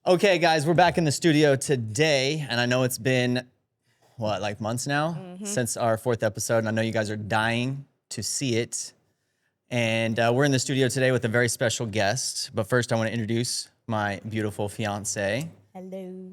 Okay, guys, we're back in the studio today, and I know it's been, like months now since our 4th episode, and I know you guys are dying to see it. And we're in the studio today with a very special guest, but first I want to introduce my beautiful fiance. Hello.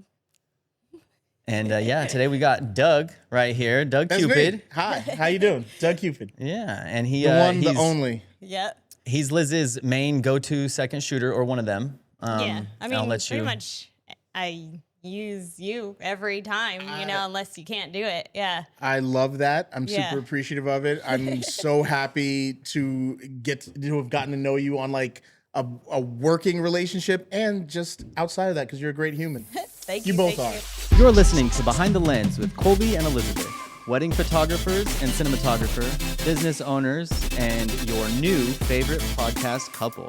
And today we got Doug right here, Doug Cupid. Me. Hi, how you doing? Doug Cupid. Yeah, and he The one, he's, the only. Yep. He's Liz's main go-to second shooter, or one of them. Yeah. I mean, I'll let pretty much I use you every time, unless you can't do it. Yeah. I love that. I'm Yeah. super appreciative of it. I'm so happy to have gotten to know you on like a working relationship and just outside of that because you're a great human. Thank you. You both thank are. You're listening to Behind the Lens with Colby and Elizabeth, wedding photographers and cinematographer, business owners, and your new favorite podcast couple.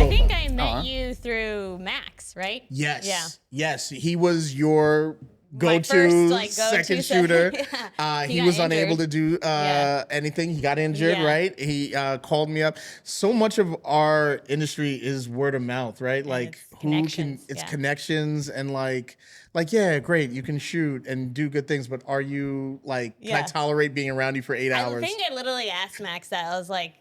I think I met you through Max, right? Yes. Yeah. Yes. He was your My first, go-to go-to second shooter. Yeah. He got was injured. unable to do Yeah. anything. He got injured, Yeah. right? He called me up. So much of our industry is word of mouth, right? Like it's who can connections, it's yeah. connections and like yeah, great, you can shoot and do good things, but are you like can I Yeah. tolerate being around you for 8 hours? I think I literally asked Max that. I was like,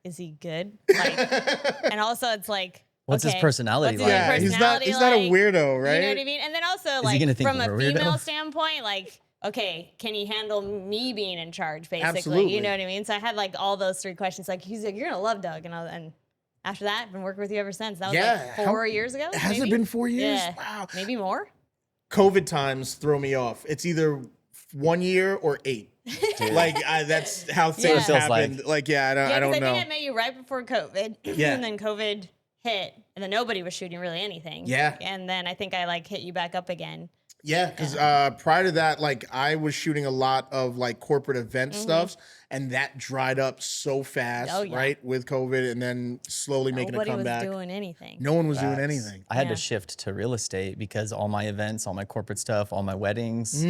is he good? Like, and also it's like, What's his okay, personality what's his like? Yeah, he's not a like? weirdo, right? You know what I mean? And then also, he like, gonna think from a we're weirdo? female standpoint, like, okay, can he handle me being in charge, basically? Absolutely. You know what I mean? So I had, like, all those 3 questions. Like, he's like, you're going to love Doug. And after that, I've been working with you ever since. That was, Yeah, like, 4 years ago, Has maybe? it been 4 years? Yeah. Wow. Maybe more? COVID times throw me off. It's either 1 year or 8. Like that's how things feels happened. Like, Yeah, I don't because I know. think I met you right before COVID. Yeah. And then COVID hit, and then nobody was shooting really anything. Yeah. And then I think I, like, hit you back up again. Yeah, because prior to that, like I was shooting a lot of like corporate event stuffs, and that dried up so fast, Oh, yeah. right, with COVID, and then slowly making Nobody a comeback. was doing anything. No one was doing Facts. anything. I had Yeah. to shift to real estate because all my events, all my corporate stuff, all my weddings,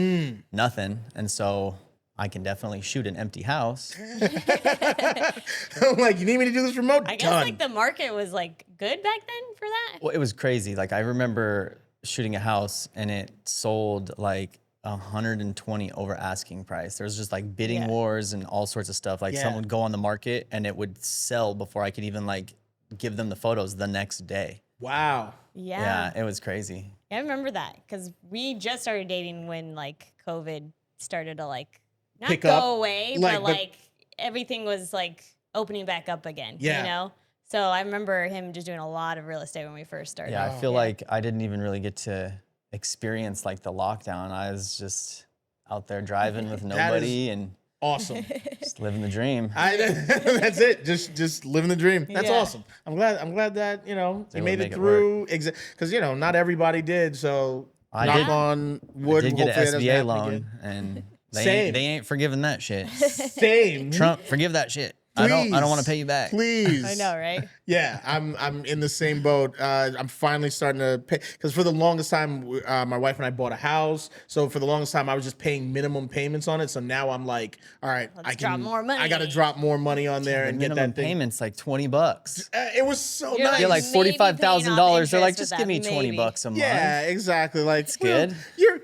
nothing. And so I can definitely shoot an empty house. I'm like, you need me to do this remote? I guess, Done. like, the market was, like, good back then for that. Well, it was crazy. Like I remember shooting a house and it sold like 120 over asking price. There was just like bidding Yeah. wars and all sorts of stuff. Like Yeah. someone would go on the market and it would sell before I could even like give them the photos the next day. Wow. Yeah. Yeah, it was crazy. I remember that because we just started dating when like COVID started to like not Pick go up, away, like, but but- like everything was like opening back up again. Yeah. You know? So I remember him just doing a lot of real estate when we first started. Yeah, I feel like I didn't even really get to experience like the lockdown. I was just out there driving with nobody and Awesome. just living the dream. That's it. Just living the dream. That's Yeah. awesome. I'm glad that, you able made to it make it through. Because, not everybody did. So I knock did. on I wood. did get hopefully an that doesn't SBA happen loan again. and Same. they ain't forgiving that shit. Same. Trump, forgive that shit. I don't want to pay you back. Please. I know, right? Yeah, I'm in the same boat. I'm finally starting to pay because for the longest time, my wife and I bought a house. So for the longest time, I was just paying minimum payments on it. So now I'm like, all right, Let's drop more money. I got to drop more money on there The and get minimum that thing. payments like $20. It was so You're nice. You're like Maybe paying $45,000. off They're like, interest just with give me that, $20 maybe. a month. Yeah, exactly. Like it's good.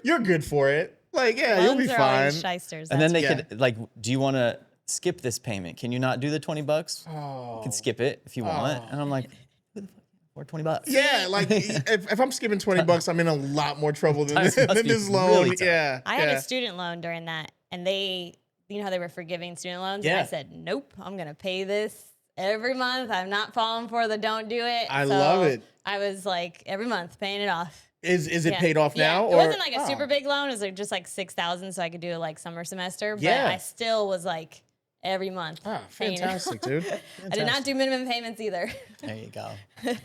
You're good for it. Like you'll be Loans are fine. always shysters. And then they Yeah. could like, do you want to skip this payment? Can you not do the $20? Oh. You can skip it if you want. And I'm like, who the fuck can afford $20? Yeah, like if I'm skipping $20, I'm in a lot more trouble than, Times must than be this loan. really tough. Yeah, I had yeah. a student loan during that, and they, you know how they were forgiving student loans? Yeah. I said, nope, I'm going to pay this every month. I'm not falling for the don't do it. I So love it. I was like every month paying it off. Is it Yeah. paid off now? It Or? wasn't like a Oh. super big loan. It was like just like $6,000, so I could do like summer semester. But Yeah. I still was like every month. Ah, paying it off. fantastic, dude. I did not do minimum payments either. There you go.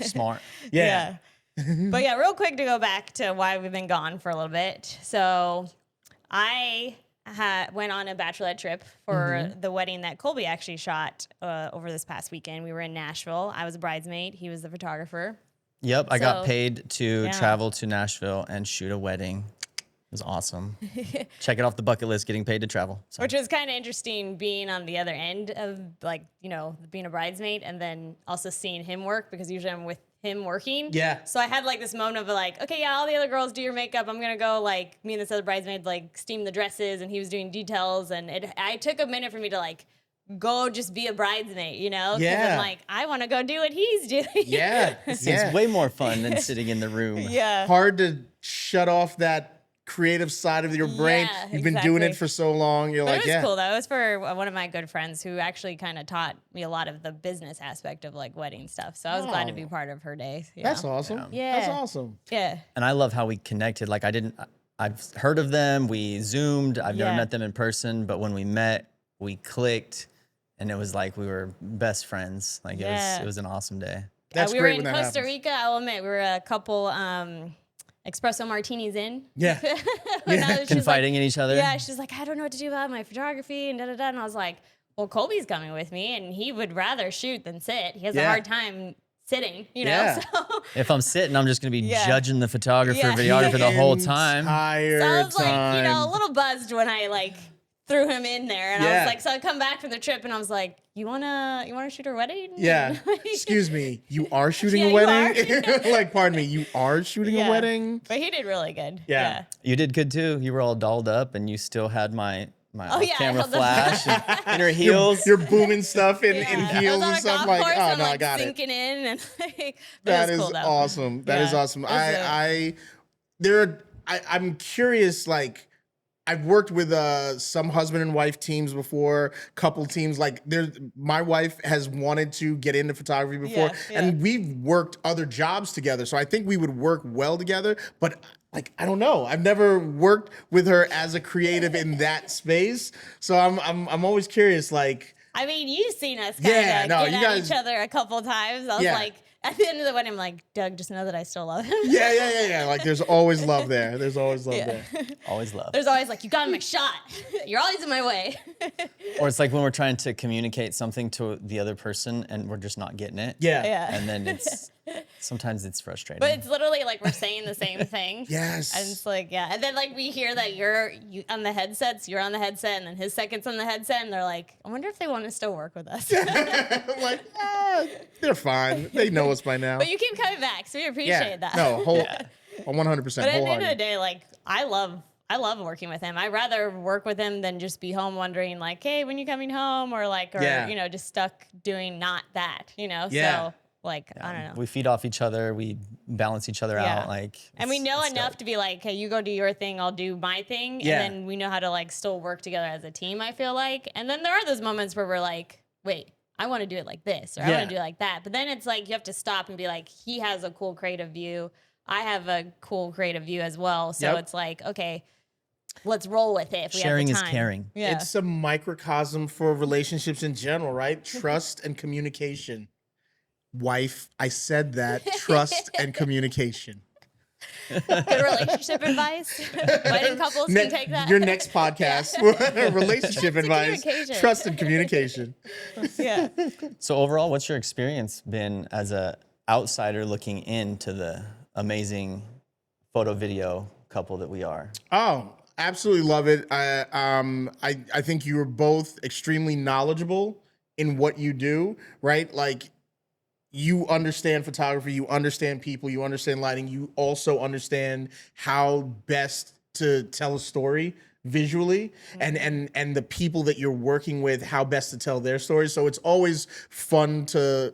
Smart. Yeah. But yeah, real quick to go back to why we've been gone for a little bit. So I went on a bachelorette trip for the wedding that Colby actually shot over this past weekend. We were in Nashville. I was a bridesmaid. He was the photographer. Yep, I got So, paid to yeah. travel to Nashville and shoot a wedding. was awesome. Check it off the bucket list, getting paid to travel. So. Which was kind of interesting being on the other end of like, being a bridesmaid and then also seeing him work because usually I'm with him working. Yeah. So I had like this moment of like, okay, yeah, all the other girls do your makeup. I'm going to go like me and this other bridesmaid like steam the dresses and he was doing details. And I took a minute for me to like go just be a bridesmaid, Because I'm like, I want to go do what he's doing. Yeah. It's way more fun than sitting in the room. Yeah. Hard to shut off that creative side of your brain. Yeah, You've been doing it for so long. You're But like, it was cool though. It was for one of my good friends who actually kind of taught me a lot of the business aspect of like wedding stuff. So I was glad to be part of her day. That's awesome. Yeah. That's awesome. Yeah. And I love how we connected. Like I've heard of them. We Zoomed. I've never met them in person, but when we met, we clicked and it was like we were best friends. Like it was an awesome day. That's we were great in when that Costa happens. Rica. I'll admit, we were a couple espresso martinis in. Yeah. Confiding in each other. Yeah, she's like, I don't know what to do about my photography and da-da-da. And I was like, well, Colby's coming with me and he would rather shoot than sit. He has a hard time sitting, Yeah. So If I'm sitting, I'm just going to be judging the photographer, Yeah. videographer the whole time. So I was like, Time. a little buzzed when I like threw him in there. And I was like, so I come back from the trip and I was like, you wanna shoot our wedding? Yeah. Excuse me, you are shooting Yeah, a you wedding? Like, pardon me, you are shooting a wedding? But he did really good. Yeah. You did good too. You were all dolled up and you still had my Oh, yeah, I camera held the flash in her heels. You're booming stuff in I heels was on and a stuff. golf Like, course, oh, I'm no, I like got it. sinking in and like, That it was is cool though. awesome. That is Yeah. awesome. It was I'm curious, like, I've worked with some husband and wife teams before, couple teams. Like, my wife has wanted to get into photography before, and we've worked other jobs together. So I think we would work well together. But like, I don't know. I've never worked with her as a creative in that space. So I'm always curious. Like, I mean, you've seen us kind of get at each other a couple times. I was like, at the end of the wedding, I'm like, Doug, just know that I still love him. Yeah. Like, there's always love there. There's always love there. Always love. There's always like, you got my shot. You're always in my way. Or it's like when we're trying to communicate something to the other person and we're just not getting it. Yeah. And then sometimes it's frustrating. But it's literally like we're saying the same thing. Yes. And it's like, and then like we hear that you're on the headsets, you're on the headset, and then his second's on the headset, and they're like, I wonder if they want to still work with us. I'm like, they're fine. They know us by now. But you keep coming back, so we appreciate that. No, 100%. But at the end of the wholehearted. day, like I love working with him. I'd rather work with him than just be home wondering like, hey, when you coming home? Or like, just stuck doing not that, Yeah. So like, I don't know. We feed off each other. We balance each other out. Like, and we know it's enough dope. to be like, hey, you go do your thing, I'll do my thing. Yeah. And then we know how to like still work together as a team, I feel like. And then there are those moments where we're like, wait, I want to do it like this, or I want to do it like that. But then it's like you have to stop and be like, he has a cool creative view. I have a cool creative view as well. So it's like, okay, let's roll with it if we Sharing have is the time. caring. Yeah. It's a microcosm for relationships in general, right? Trust and communication. Wife, I said that. Trust and communication. Good relationship advice. Wedding couples can take that. Your next podcast, relationship advice, communication. trust and communication. Yeah. So overall, what's your experience been as a outsider looking into the amazing photo video couple that we are? Oh, absolutely love it. I think you are both extremely knowledgeable in what you do, right? Like, you understand photography, you understand people, you understand lighting, you also understand how best to tell a story visually, and the people that you're working with, how best to tell their stories. So it's always fun to,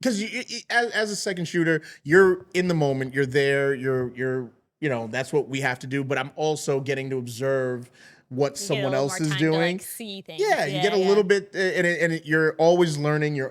because as a second shooter, you're in the moment, you're there, you're that's what we have to do. But I'm also getting to observe what someone else is doing. To, like, see things. Yeah, you get a little bit, and you're always learning.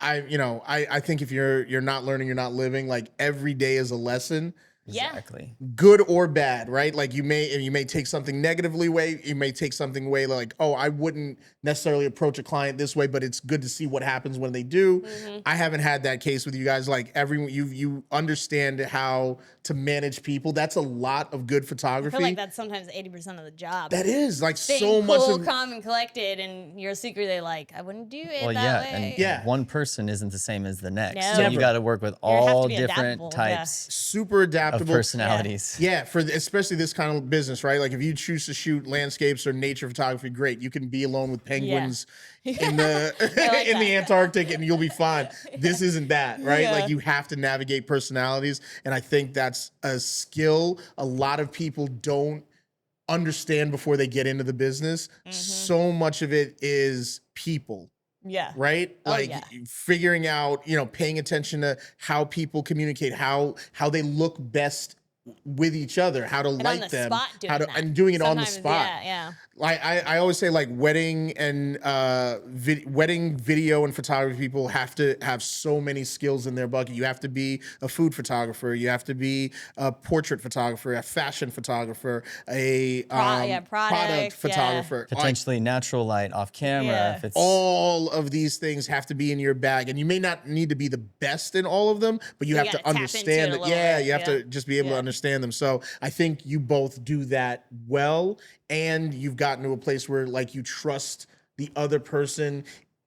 I think if you're not learning, you're not living. Like, every day is a lesson. Exactly. Good or bad, right? Like, you may take something negatively way, you may take something way like, oh, I wouldn't necessarily approach a client this way, but it's good to see what happens when they do. I haven't had that case with you guys. Like, you understand how to manage people. That's a lot of good photography. I feel like that's sometimes 80% of the job. That is like Staying so much cool, of, calm, and collected, and you're secretly like, I wouldn't do it Well, that yeah, way. and one person isn't the same as the next. No. So Never. you got to work with have to all be different adaptable, yeah. types super adaptable. acceptable. personalities. Yeah, especially this kind of business, right? Like if you choose to shoot landscapes or nature photography, great. You can be alone with penguins in the in the Antarctic and you'll be fine. This isn't that, right? Yeah. Like you have to navigate personalities, and I think that's a skill a lot of people don't understand before they get into the business. So much of it is people. Yeah. Right? Like figuring out, paying attention to how people communicate, how they look best with each other, how to like on the them, spot doing that. and doing it on the Sometimes, spot. Yeah. Like I always say, like wedding and wedding video and photography people have to have so many skills in their bucket. You have to be a food photographer, you have to be a portrait photographer, a fashion photographer, a product photographer, Potentially natural light off camera. If it's all of these things have to be in your bag, and you may not need to be the best in all of them, but you have to understand it. Yeah, you have to just be able to understand them. So I think you both do that well, and you've gotten to a place where like you trust the other person.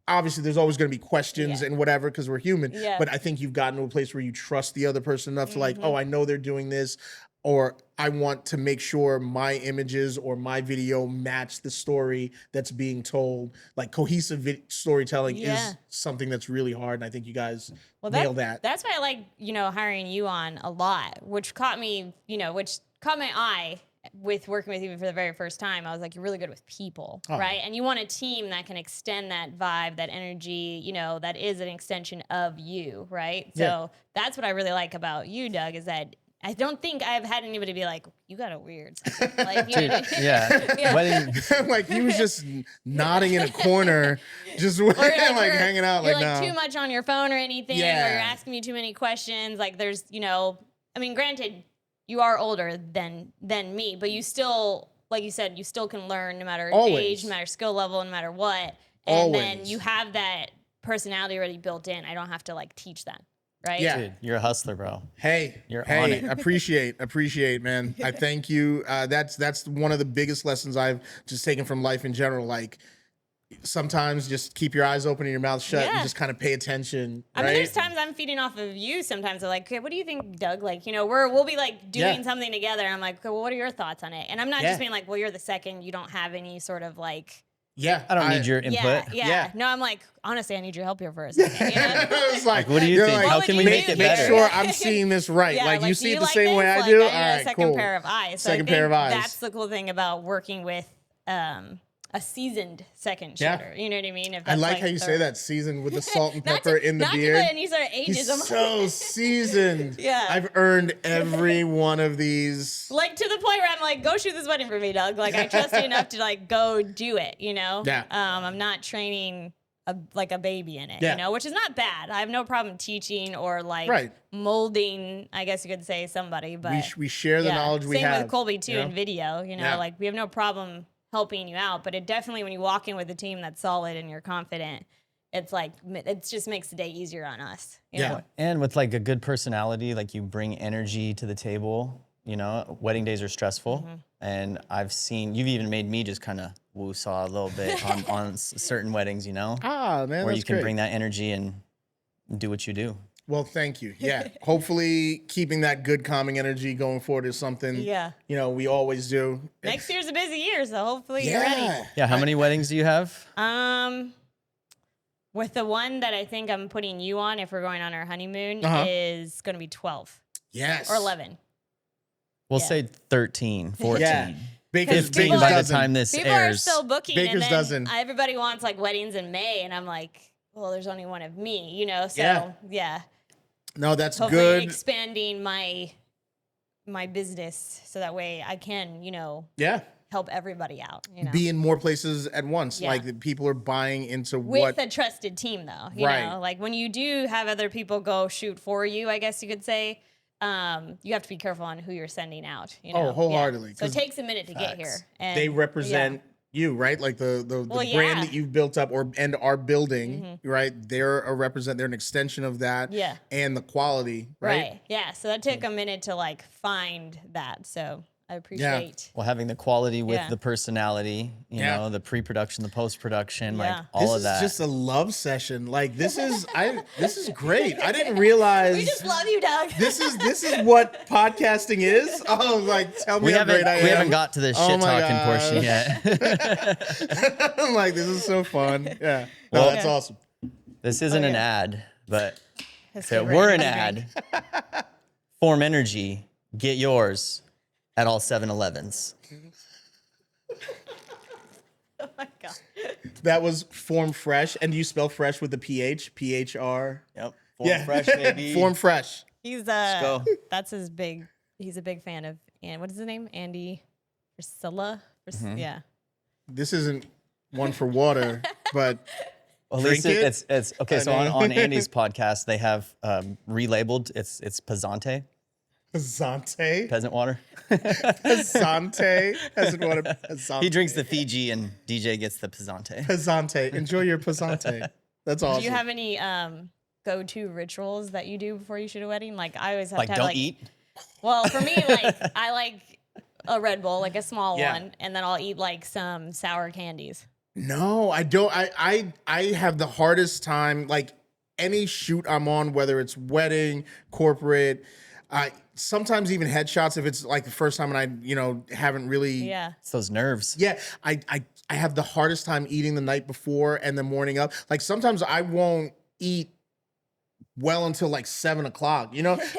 Obviously, there's always going to be questions and whatever because we're human. But I think you've gotten to a place where you trust the other person enough to like, oh, I know they're doing this, or I want to make sure my images or my video match the story that's being told. Like cohesive storytelling is something that's really hard, and I think you guys nail that. That's why I like, hiring you on a lot, which caught me, which caught my eye with working with you for the very first time. I was like, you're really good with people, right? And you want a team that can extend that vibe, that energy, that is an extension of you, right? So that's what I really like about you, Doug, is that I don't think I've had anybody be like, you got a weird side. Like, Wedding. Like he was just nodding in a corner, just like hanging out. You're like no. too much on your phone or anything, or you're asking me too many questions. Like there's, granted, you are older than me, but you still, like you said, you still can learn no matter age, no matter skill level, no matter what. And then you have that personality already built in. I don't have to like teach that. Right? Yeah. Dude, you're a hustler, bro. Hey, you're on it. appreciate, man. I thank you. That's one of the biggest lessons I've just taken from life in general. Like sometimes just keep your eyes open and your mouth shut and just kind of pay attention. I mean, there's times I'm feeding off of you. Sometimes I'm like, okay, what do you think, Doug? Like, we'll be like doing something together. And I'm like, okay, well, what are your thoughts on it? And I'm not just being like, well, you're the second. You don't have any sort of like. Yeah, I don't need your input. Yeah. No, I'm like, honestly, I need your help here for a second. It's like, what do you think? How can we make it better? Make sure I'm seeing this right. Like you see it the same way I do. All right, second pair of eyes. So second pair of eyes. That's the cool thing about working with a seasoned second shooter. You know what I mean? If I like how you say that, seasoned with the salt and pepper in the beard. Not to put any sort of ageism. He's so seasoned. Yeah. I've earned every one of these. Like to the point where I'm like, go shoot this wedding for me, Doug. Like I trust you enough to like go do it, Yeah. I'm not training like a baby in it, which is not bad. I have no problem teaching or like molding, I guess you could say, somebody. But we share the knowledge we have. Same with Colby too in video, like we have no problem helping you out, but it definitely, when you walk in with a team that's solid and you're confident, it's like, it just makes the day easier on us. You know? And with like a good personality, like you bring energy to the table. Wedding days are stressful, and I've seen you've even made me just kind of woo-saw a little bit on certain weddings. Ah, man, where that's you can great. bring that energy and do what you do. Well, thank you. Yeah, hopefully keeping that good calming energy going forward is something. We always do. Next year's a busy year, so hopefully you're ready. Yeah, how many weddings do you have? With the one that I think I'm putting you on, if we're going on our honeymoon, is going to be 12. Yes. Or 11. We'll say 13, 14. Yeah. 15 by the time this people airs. Are still booking. Baker's and then dozen. Everybody wants like weddings in May, and I'm like, well, there's only one of me, So no, that's hopefully good. Expanding my business so that way I can, help everybody out. Be in more places at once. Yeah. Like the people are buying into with a trusted team, though. You Right. know, like when you do have other people go shoot for you, I guess you could say. You have to be careful on who you're sending out. Oh, wholeheartedly. So it takes a minute to get here. And they represent you, right? Like the brand that you've built up and are building, right? They're an extension of that. And the quality, right? Yeah. So that took a minute to like find that. So I appreciate. Well, having the quality with Yeah. the personality, you Yeah. know, the pre-production, the post-production, like Yeah. all This of is that. just a love session. Like this is great. I didn't realize We just love you, Doug. this is what podcasting is. Oh, like tell me we how haven't great I am. we haven't got to the Oh shit my talking portion gosh. yet. I'm like, this is so fun. Yeah. No, Well- that's awesome. This isn't an yeah. ad, but His if it favorite were an energy drink. ad, Form Energy, get yours at all 7-Elevens. Oh my god. That was Form Fresh. And do you spell fresh with the PH? PHR? Yep. Form Fresh, baby. Form Fresh. He's go. That's his big. He's a big fan of. And what is his name? Andy Priscilla. Yeah. This isn't one for water, but Well, at least Drink it's okay. I So on, know. on Andy's podcast, they have relabeled. It's Pazante, Zante. peasant water. Zante. Hasn't want to Zante. He drinks the Fiji, and DJ gets the Pazante. Pazante. Enjoy your Pazante. That's awesome. Do you have any go-to rituals that you do before you shoot a wedding? Like I always have Like, to have don't like. eat. Well, for me, like I like a Red Bull, like a small Yeah. one, and then I'll eat like some sour candies. No, I don't. I have the hardest time. Like any shoot I'm on, whether it's wedding, corporate, sometimes even headshots. If it's like the first time and I, haven't really. Yeah. It's those nerves. Yeah, I have the hardest time eating the night before and the morning of. Like sometimes I won't eat well until like 7 o'clock.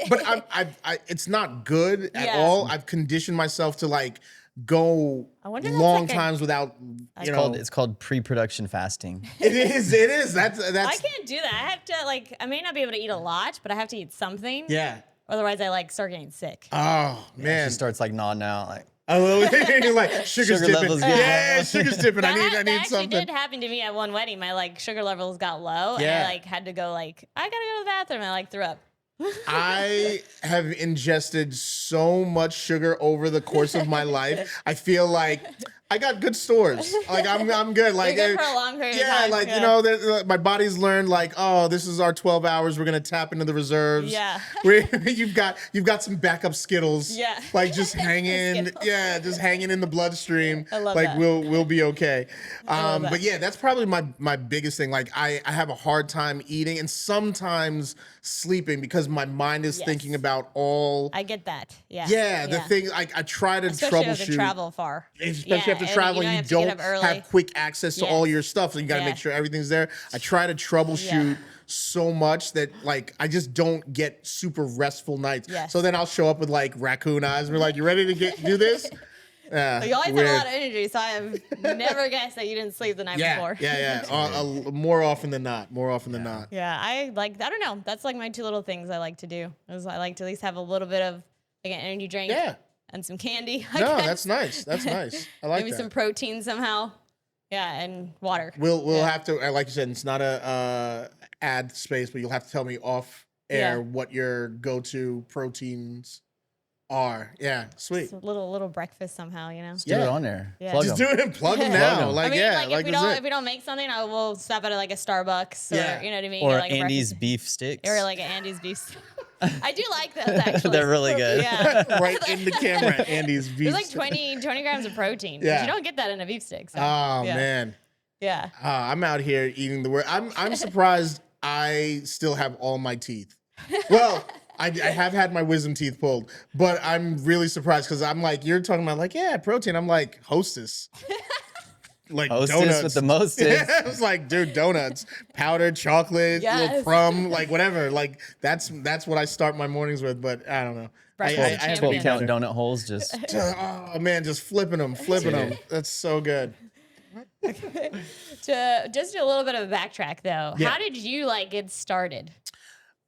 But I it's not good at Yeah. all. I've conditioned myself to like go I wonder if that's long like a- times without. It's called pre-production fasting. It is. That's I can't do that. I have to like. I may not be able to eat a lot, but I have to eat something. yeah. Otherwise, I like start getting sick. Oh man. She starts like nodding out, like Like sugar's Sugar dipping. levels get Yeah, low. sugar's dipping. I That need actually something. did happen to me at one wedding. My like sugar levels got low, and Yeah. I like had to go like I gotta go to the bathroom. And I like threw up. I have ingested so much sugar over the course of my life. I feel like I got good stores. Like I'm good. Like You're good for a long period of yeah, time. like Yeah. my body's learned like, oh, this is our 12 hours. We're gonna tap into the reserves. Yeah. You've got some backup Skittles. Yeah. Like just hanging. Skittles. Yeah, just hanging in the bloodstream. I love like that. we'll be okay. love that. But yeah, that's probably my biggest thing. Like I have a hard time eating and sometimes sleeping because my mind is Yes. thinking about all. I get that. Yeah. Yeah, the thing I try to Especially if you troubleshoot. travel far. Especially if you have to and travel you and you have to get don't up early. have quick access to all Yes. your stuff, so you got to make Yeah. sure everything's there. I try to troubleshoot Yeah. so much that like I just don't get super restful nights. Yes. So then I'll show up with like raccoon eyes. And we're like, "You ready to do this?" Yeah, You always weird. have a lot of energy, so I have never guessed that you didn't sleep the night before. More often than not. More often than not. Yeah, I don't know. That's like my two little things I like to do. Is I like to at least have a little bit of like an energy drink Yeah. and some candy. I No, guess. that's nice. That's nice. I like Maybe that. some protein somehow. Yeah, and water. We'll have to, like you said, it's not a ad space, but you'll have to tell me off air Yeah. what your go-to proteins are. Yeah, sweet. It's a little breakfast somehow, you know. do it on there. Yeah. Plug Just 'em. do it. Plug them Plug now. 'em. Like I mean, yeah, like like if that's we don't make something, I will stop at like a Starbucks or Yeah. you know what I mean, Or get, like a Andy's breakfast- beef sticks. or like an Andy's beef. I do like those actually. They're really good. Yeah. right in the camera. Andy's beef. There's like 20 grams of protein. Yeah. You don't get that in a beef stick. So, Oh yeah. man, Yeah. I'm out here eating the word. I'm surprised I still have all my teeth. Well. I have had my wisdom teeth pulled, but I'm really surprised because I'm like, you're talking about like, yeah, protein. I'm like, Hostess. Like Hostess donuts. with the mostest. I was like, dude, donuts, powdered chocolate, little Yes. crumb, like whatever. Like that's what I start my mornings with. But I don't know. Breakfast I champion. have to 12 be count better. donut holes. Just Oh man, just flipping them. That's so good. To just do a little bit of a backtrack though. Yeah. How did you like get started?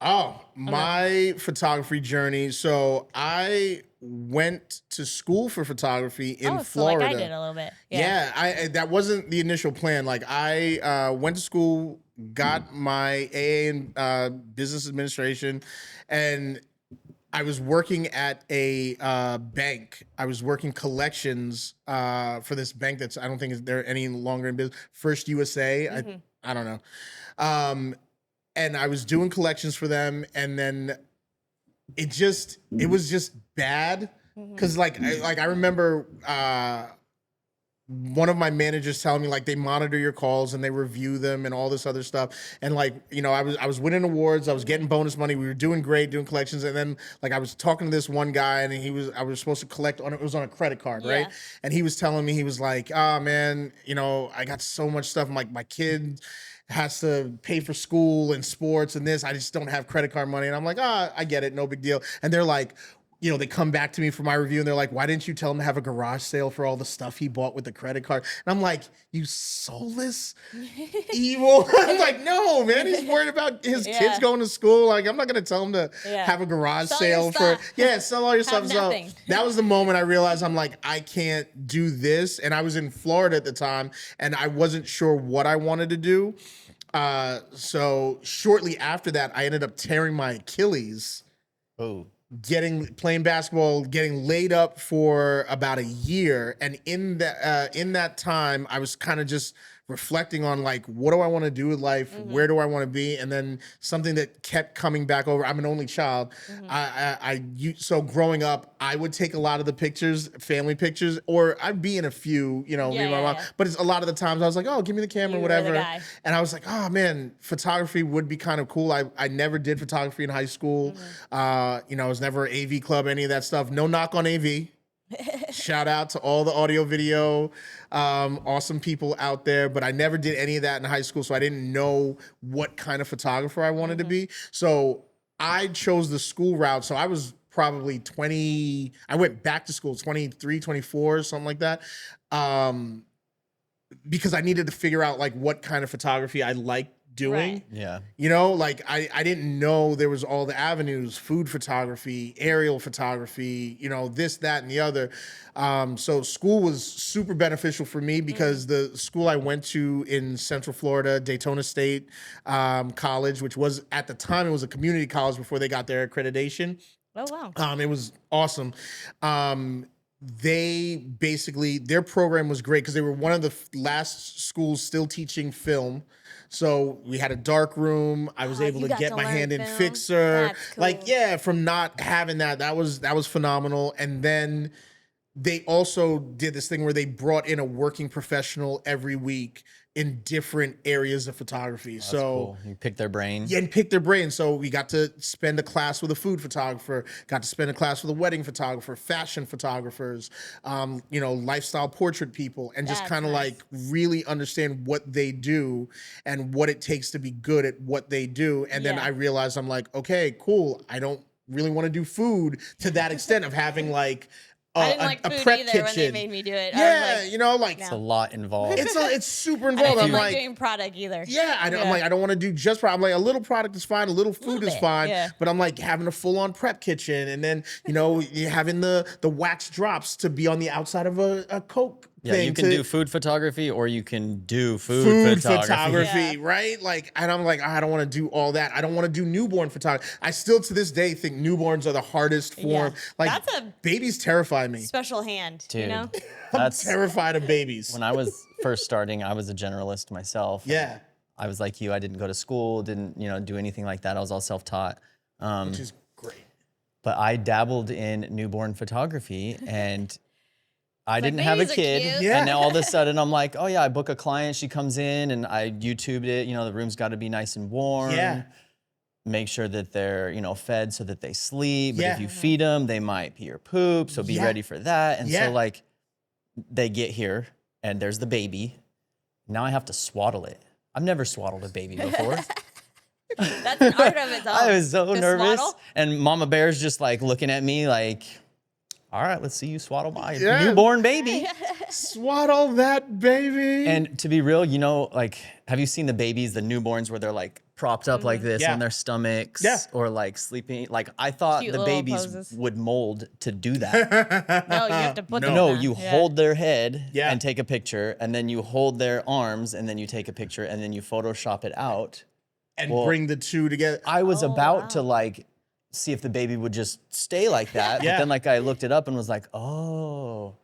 Oh, my photography journey. So I went to school for photography in so Florida. like I did a little bit. Yeah, that wasn't the initial plan. Like I went to school, got my AA in business administration, and I was working at a bank. I was working collections for this bank that's I don't think they're any longer in business. First USA. I don't know. And I was doing collections for them, and then it was just bad. Because I remember one of my managers telling me like they monitor your calls and they review them and all this other stuff. And like, I was winning awards, I was getting bonus money, we were doing great, doing collections. And then like I was talking to this one guy and I was supposed to collect on it was on a credit card, right? And he was telling me, he was like, oh man, I got so much stuff. I'm like, my kid has to pay for school and sports and this. I just don't have credit card money. And I'm like, I get it, no big deal. And they're like, they come back to me for my review and they're like, why didn't you tell him to have a garage sale for all the stuff he bought with the credit card? And I'm like, you soulless evil. I'm like, no, man, he's worried about his kids going to school. Like, I'm not going to tell him to have a garage sale for, sell all your stuff. So that was the moment I realized I'm like, I can't do this. And I was in Florida at the time and I wasn't sure what I wanted to do. So shortly after that, I ended up tearing my Achilles. Oh. Playing basketball, getting laid up for about a year, and in that time, I was kind of just reflecting on like, what do I want to do with life? Where do I want to be? And then something that kept coming back over. I'm an only child. So growing up, I would take a lot of the pictures, family pictures, or I'd be in a few, me and my mom. But it's a lot of the times I was like, oh, give me the camera, whatever. And I was like, oh man, photography would be kind of cool. I never did photography in high school. I was never AV club, any of that stuff. No knock on AV. Shout out to all the audio video awesome people out there, but I never did any of that in high school, so I didn't know what kind of photographer I wanted to be. So I chose the school route. So I was probably 20, I went back to school 23, 24, something like that, because I needed to figure out like what kind of photography I liked doing. Yeah. Like I didn't know there was all the avenues, food photography, aerial photography, this, that, and the other. So school was super beneficial for me because the school I went to in Central Florida, Daytona State College, which was at the time, it was a community college before they got their accreditation. Oh, wow. It was awesome. They basically, their program was great because they were one of the last schools still teaching film. So we had a dark room. I was able to get my hand in fixer. Cool. Like, from not having that was phenomenal. And then they also did this thing where they brought in a working professional every week in different areas of photography. That's cool. You pick their brain. Yeah, and pick their brain. So we got to spend a class with a food photographer, got to spend a class with a wedding photographer, fashion photographers, lifestyle portrait people, and just kind of like really understand what they do and what it takes to be good at what they do. And then I realized I'm like, okay, cool. I don't really want to do food to that extent of having like I didn't like food prep either kitchen. when they made me do it. Yeah, it's a lot involved. It's super involved. I didn't like doing product either. Yeah, I'm like, I don't want to do just product. I'm like, a little product is fine, a little food is fine, but I'm like having a full-on prep kitchen, and then you're having the wax drops to be on the outside of a Coke. Yeah, you can do food photography or you can do food photography, right? Like, and I'm like, I don't want to do all that. I don't want to do newborn photography. I still to this day think newborns are the hardest form. Like, babies terrify me. Special hand, dude. I'm terrified of babies. When I was first starting, I was a generalist myself. Yeah. I was like you. I didn't go to school, didn't do anything like that. I was all self-taught. Which is great. But I dabbled in newborn photography and I didn't have a kid, and now all of a sudden I'm like, oh yeah, I book a client, she comes in, and I YouTubed it. The room's got to be nice and warm. Yeah. Make sure that they're fed so that they sleep. But if you feed them, they might pee or poop. So be ready for that. And so like, they get here, and there's the baby. Now I have to swaddle it. I've never swaddled a baby before. That's an art of its own. I was so nervous, and Mama Bear's just like looking at me like, all right, let's see you swaddle my newborn baby. Swaddle that baby. And to be real, like, have you seen the babies, the newborns, where they're like propped up like this on their stomachs or like sleeping? Like, I thought Cute the babies would mold to do that. No, you have to put them No, down. you hold their head and take a picture, and then you hold their arms, and then you take a picture, and then you Photoshop it out. And bring the two together. I was about to like see if the baby would just stay like that. But then like I looked it up and was like, oh.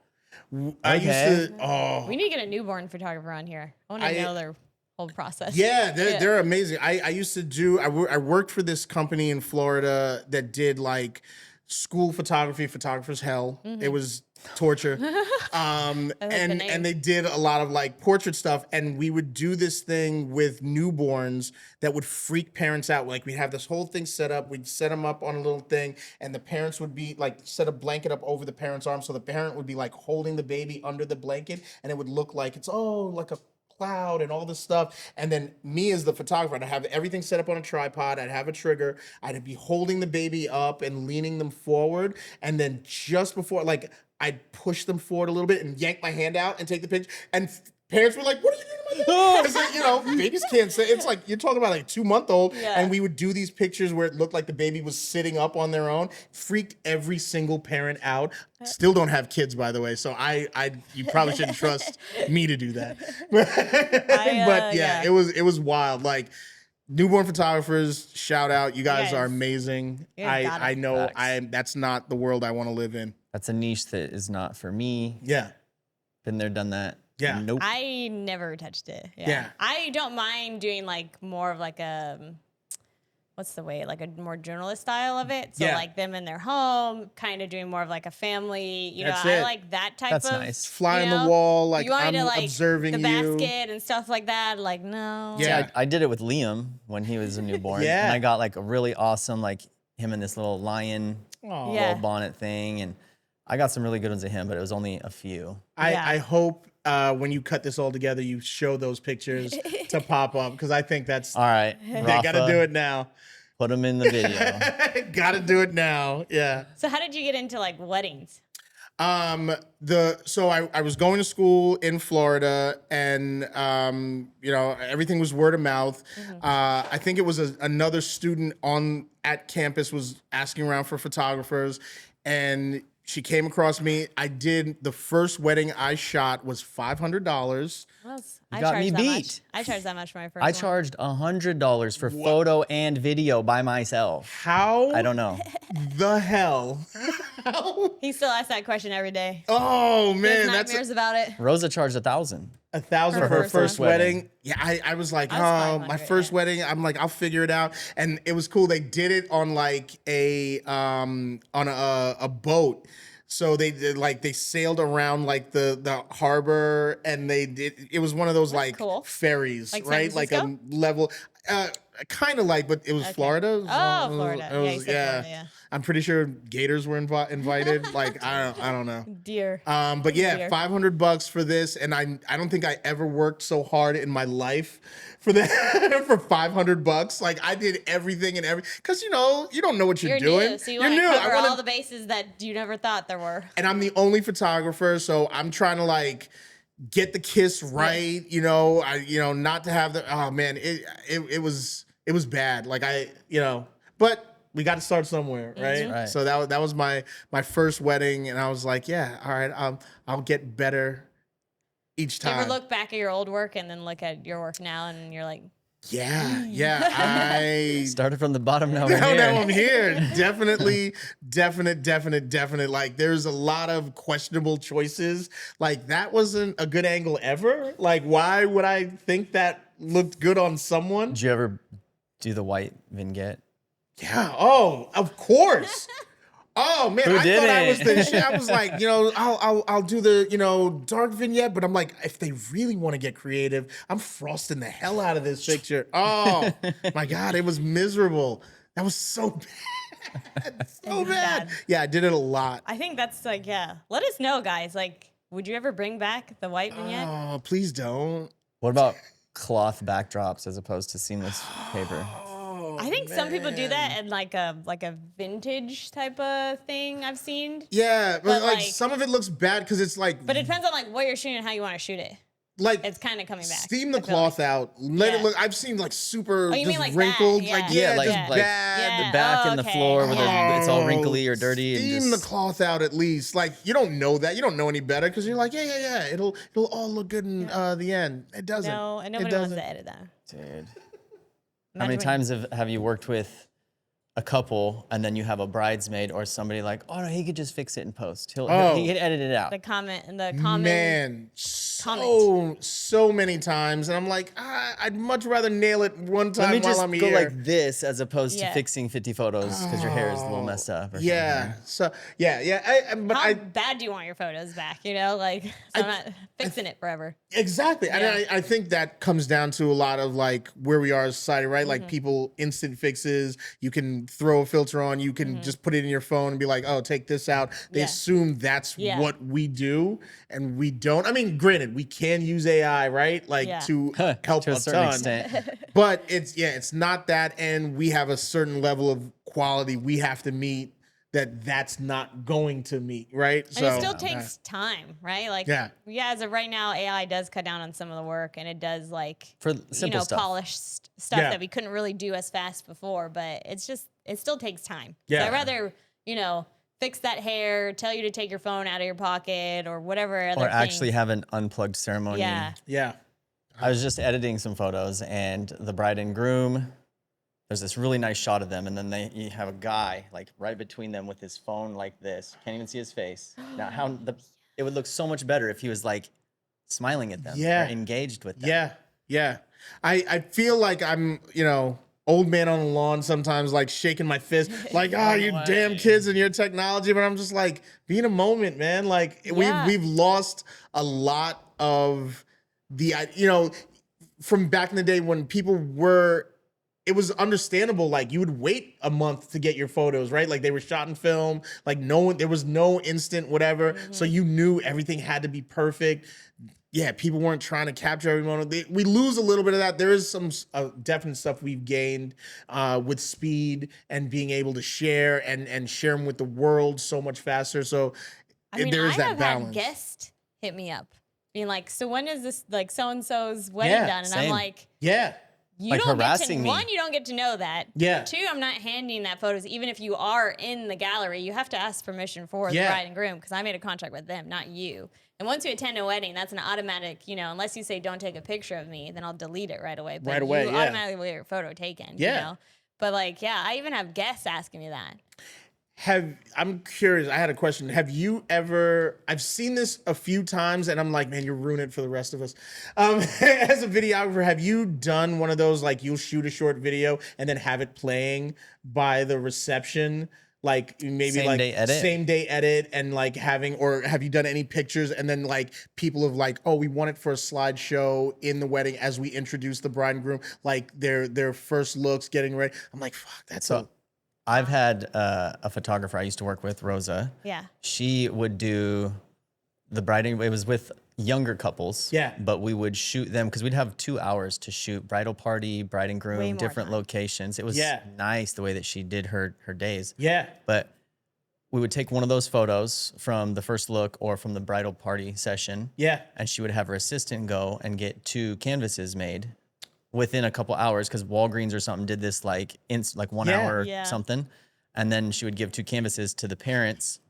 I used to, We need to get a newborn photographer on here. I want to know their whole process. Yeah, they're amazing. I used to do, I worked for this company in Florida that did like school photography, photographer's hell. It was torture. And they did a lot of like portrait stuff, and we would do this thing with newborns that would freak parents out. Like we'd have this whole thing set up, we'd set them up on a little thing, and the parents would be like set a blanket up over the parent's arm, so the parent would be like holding the baby under the blanket, and it would look like it's like a cloud and all this stuff. And then me as the photographer, I'd have everything set up on a tripod, I'd have a trigger, I'd be holding the baby up and leaning them forward, and then just before, like, I'd push them forward a little bit and yank my hand out and take the picture. And parents were like, "What are you doing to my baby?" Like, you know, babies can't say. It's like you're talking about like a 2-month-old, and we would do these pictures where it looked like the baby was sitting up on their own. Freaked every single parent out. Still don't have kids, by the way, so you probably shouldn't trust me to do that. But yeah, it was wild. Like, newborn photographers, shout out! You guys are amazing. I know that's not the world I want to live in. That's a niche that is not for me. Yeah. Been there, done that. Yeah. Nope. I never touched it. Yeah. I don't mind doing like more of like a, what's the way, like a more journalist style of it. So like them in their home, kind of doing more of like a family, you know, I like that type of. That's nice. Fly on the wall, like I'm to, like, observing the you. basket and stuff like that. Like, no. Yeah. I did it with Liam when he was a newborn. And I got like a really awesome, like him and this little lion little bonnet thing. And I got some really good ones of him, but it was only a few. I hope when you cut this all together, you show those pictures to pop up, because I think that's all right. They got to do it now. Put them in the video. Got to do it now. Yeah. So how did you get into like weddings? So I was going to school in Florida, and you know, everything was word of mouth. I think it was another student at campus was asking around for photographers, and she came across me. The first wedding I shot was $500. You got me beat. I charged that much for my first I one. charged $100 for photo and video by myself. How? I don't know. The hell? He still asks that question every day. Oh man, that's nightmares about it. Rosa charged $1,000. $1,000 for her first wedding. Yeah, I was like, my first wedding. I'm like, I'll figure it out. And it was cool. They did it on like a boat. So they did, like, they sailed around like the harbor, and it was one of those like ferries, like right? Like a level, kind of like, but it was Florida. Oh, Florida. Florida, I'm pretty sure gators were invited. Like, I don't know. Deer. But yeah, $500 for this, and I don't think I ever worked so hard in my life for that for $500. Like, I did everything because you don't know what you're doing. New, so you want to cover all the bases that you never thought there were. And I'm the only photographer, so I'm trying to like get the kiss right. You know, not to have the. Oh man, it was bad. Like but we got to start somewhere, right? Right. So that was my first wedding, and I was like, yeah, all right, I'll get better each time. You ever look back at your old work and then look at your work now, and you're like, yeah, I started from the bottom. Now we're now here. I'm here. Definite. Like, there's a lot of questionable choices. Like, that wasn't a good angle ever. Like, why would I think that looked good on someone? Did you ever do the white vignette? Yeah. Oh, of course. Oh man, Who I thought I was didn't? the shit. I was like, I'll do the dark vignette, but I'm like, if they really want to get creative, I'm frosting the hell out of this picture. Oh my God, it was miserable. That was so bad. So bad. Yeah, I did it a lot. I think that's like, let us know, guys. Like, would you ever bring back the white vignette? Oh, please don't. What about cloth backdrops as opposed to seamless paper? I think some people do that in like a vintage type of thing I've seen. Yeah, but like some of it looks bad because it's like. But it depends on like what you're shooting and how you want to shoot it. Like, it's kind of coming back. Steam the cloth out. Let it look. I've seen like super you mean like wrinkled. that? Like like bad. The back and the floor where it's all wrinkly or dirty. Steam the cloth out at least. Like, you don't know that. You don't know any better because you're like, yeah. It'll all look good in the end. It doesn't. No, and nobody wants to edit that. Dude. How many times have you worked with a couple and then you have a bridesmaid or somebody like, oh no, he could just fix it in post. He could edit it out. The comment. Man, so many times, and I'm like, I'd much rather nail it one time Let me while just I'm go here. like this as opposed to Yeah. fixing 50 photos because your hair is a little messed up or Yeah. something. So yeah. But How bad do you want your photos back? You know, like, so I'm not fixing it forever. exactly. Yeah. And I think that comes down to a lot of like where we are as a society, right? Like people instant fixes. You can throw a filter on. You can just put it in your phone and be like, oh, take this out. They Yeah. assume that's Yeah. what we do, and we don't. I mean, granted, we can use AI, right? Like Yeah. to help To a certain ton. extent. But it's not that, and we have a certain level of quality we have to meet that's not going to meet, right? And it still takes time, right? Like, Yeah. as of right now, AI does cut down on some of the work, and it does like For simple stuff. polish stuff Yeah. that we couldn't really do as fast before. But it still takes time. Yeah. So I'd rather fix that hair, tell you to take your phone out of your pocket, or whatever other Or actually things. have an unplugged ceremony. Yeah. I was just editing some photos, and the bride and groom, there's this really nice shot of them, and then you have a guy like right between them with his phone like this. Can't even see his face. Now, it would look so much better if he was like smiling at them, Yeah. or engaged with them. Yeah. I feel like I'm, old man on the lawn sometimes, like shaking my fist, like, you damn kids and your technology. But I'm just like, be in a moment, man. Like we've lost a lot of the, from back in the day when people were, it was understandable. Like you would wait a month to get your photos, right? Like they were shot in film, like there was no instant whatever. So you knew everything had to be perfect. Yeah, people weren't trying to capture every moment. We lose a little bit of that. There is some definite stuff we've gained with speed and being able to share and share them with the world so much faster. So there is that balance. Had guests hit me up being like, so when is this like so-and-so's wedding done? And I'm same. like, yeah. you Like don't harassing me. One, you don't get to know that. Yeah. Two, I'm not handing that photos. Even if you are in the gallery, you have to ask permission for the Yeah. bride and groom because I made a contract with them, not you. And once you attend a wedding, that's an automatic, unless you say don't take a picture of me, then I'll delete it right away. But Right away, you yeah. automatically get your photo taken. Yeah. But I even have guests asking me that. I'm curious. I had a question. Have you ever? I've seen this a few times, and I'm like, man, you're ruining it for the rest of us. As a videographer, have you done one of those like you'll shoot a short video and then have it playing by the reception, like maybe Same day edit? and like having, or have you done any pictures and then like people have like, oh, we want it for a slideshow in the wedding as we introduce the bride and groom, like their first looks getting ready. I'm like, fuck, that's I've had a photographer I used to work with, Rosa. Yeah. She would do the bride. It was with younger couples. Yeah. But we would shoot them because we'd have 2 hours to shoot bridal party, bride and Way groom, more different time. locations. It was Yeah. nice the way that she did her days. yeah. But we would take one of those photos from the first look or from the bridal party session. Yeah. And she would have her assistant go and get 2 canvases made within a couple hours because Walgreens or something did this like 1 Yeah. hour or Yeah. something. And then she would give 2 canvases to the parents.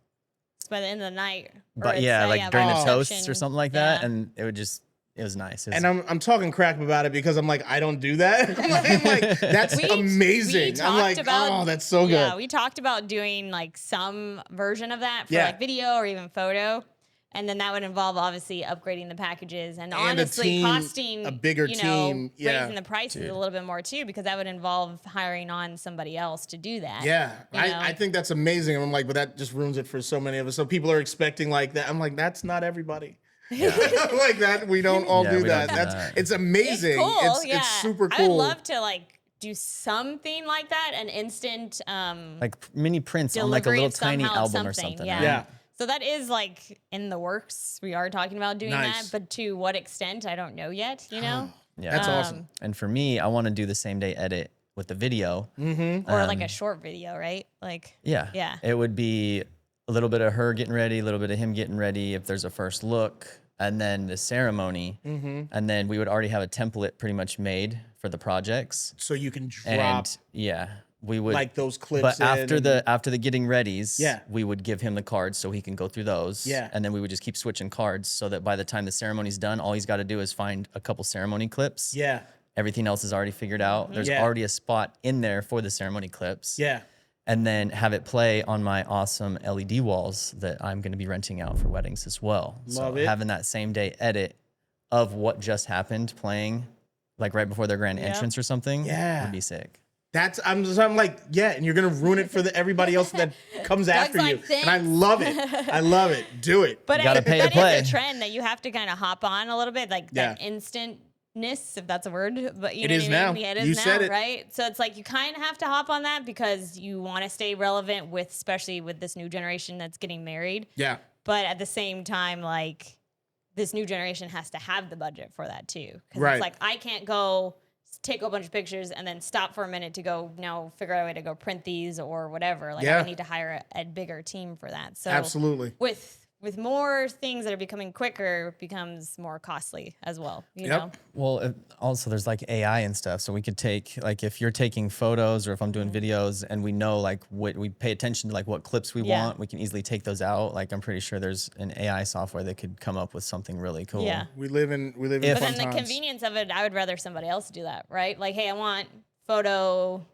So by the end of the night. But during during the the toasts or reception, something like that. yeah. And it was nice. It was, And I'm talking crap about it because I'm like, I don't do that. I'm like, that's We amazing. I'm like, talked about- oh, that's so good. Yeah, we talked about doing like some version of that for Yeah. like video or even photo. And then that would involve obviously upgrading the packages and a honestly team, costing a bigger team, yeah. raising the prices a little bit more too, because that would involve hiring on somebody else to do that. Yeah, you know? I think that's amazing. And I'm like, but that just ruins it for so many of us. So people are expecting like that. I'm like, that's not everybody. Like that, we don't all Yeah, do we that. don't do It's that. it's amazing. It's cool. It's super cool. I would love to like do something like that, an instant like mini prints on like a delivery little of tiny somehow album or something, something. yeah. right? Yeah. So that is like in the works. We are talking about doing Nice. that, but to what extent, I don't know yet, you know? Yeah. That's awesome. And for me, I want to do the same day edit with the video. Or like a short video, right? Like, Yeah. Yeah. It would be a little bit of her getting ready, a little bit of him getting ready if there's a first look, and then the ceremony. And then we would already have a template pretty much made for the projects. So you can drop And yeah, we would like those clips. But after in. the getting readies, Yeah. we would give him the cards so he can go through those. Yeah. And then we would just keep switching cards so that by the time the ceremony's done, all he's got to do is find a couple ceremony clips. Yeah, Everything else is already figured out. There's Yeah. already a spot in there for the ceremony clips. yeah. And then have it play on my awesome LED walls that I'm going to be renting out for weddings as well. Love so it. having that same day edit of what just happened playing, like right before their grand entrance or something, Yeah. would be sick. I'm like, yeah, and you're gonna ruin it for everybody else that comes after you. like, And I love it. I love it. Do it. But You gotta pay to that play. is a trend that you have to kind of hop on a little bit, like that Yeah. instantness, if that's a word. But you It know is what I now. mean? Yeah, it is You now, said it. right? So it's like you kind of have to hop on that because you want to stay relevant with, especially with this new generation that's getting married. Yeah. But at the same time, like this new generation has to have the budget for that too. Because Right. it's like I can't go take a bunch of pictures and then stop for a minute to go now figure out a way to go print these or whatever. Like Yeah. I need to hire a bigger team for that. So Absolutely. with more things that are becoming quicker, it becomes more costly as well. You Yep. know? Well, also there's like AI and stuff. So we could take, like if you're taking photos or if I'm doing Mm-hmm. videos and we know like what we pay attention to, like what clips we Yeah. want, we can easily take those out. Like I'm pretty sure there's an AI software that could come up with something really cool. Yeah. We live in If- fun But then the times. convenience of it, I would rather somebody else do that, right? Like, hey, I want photo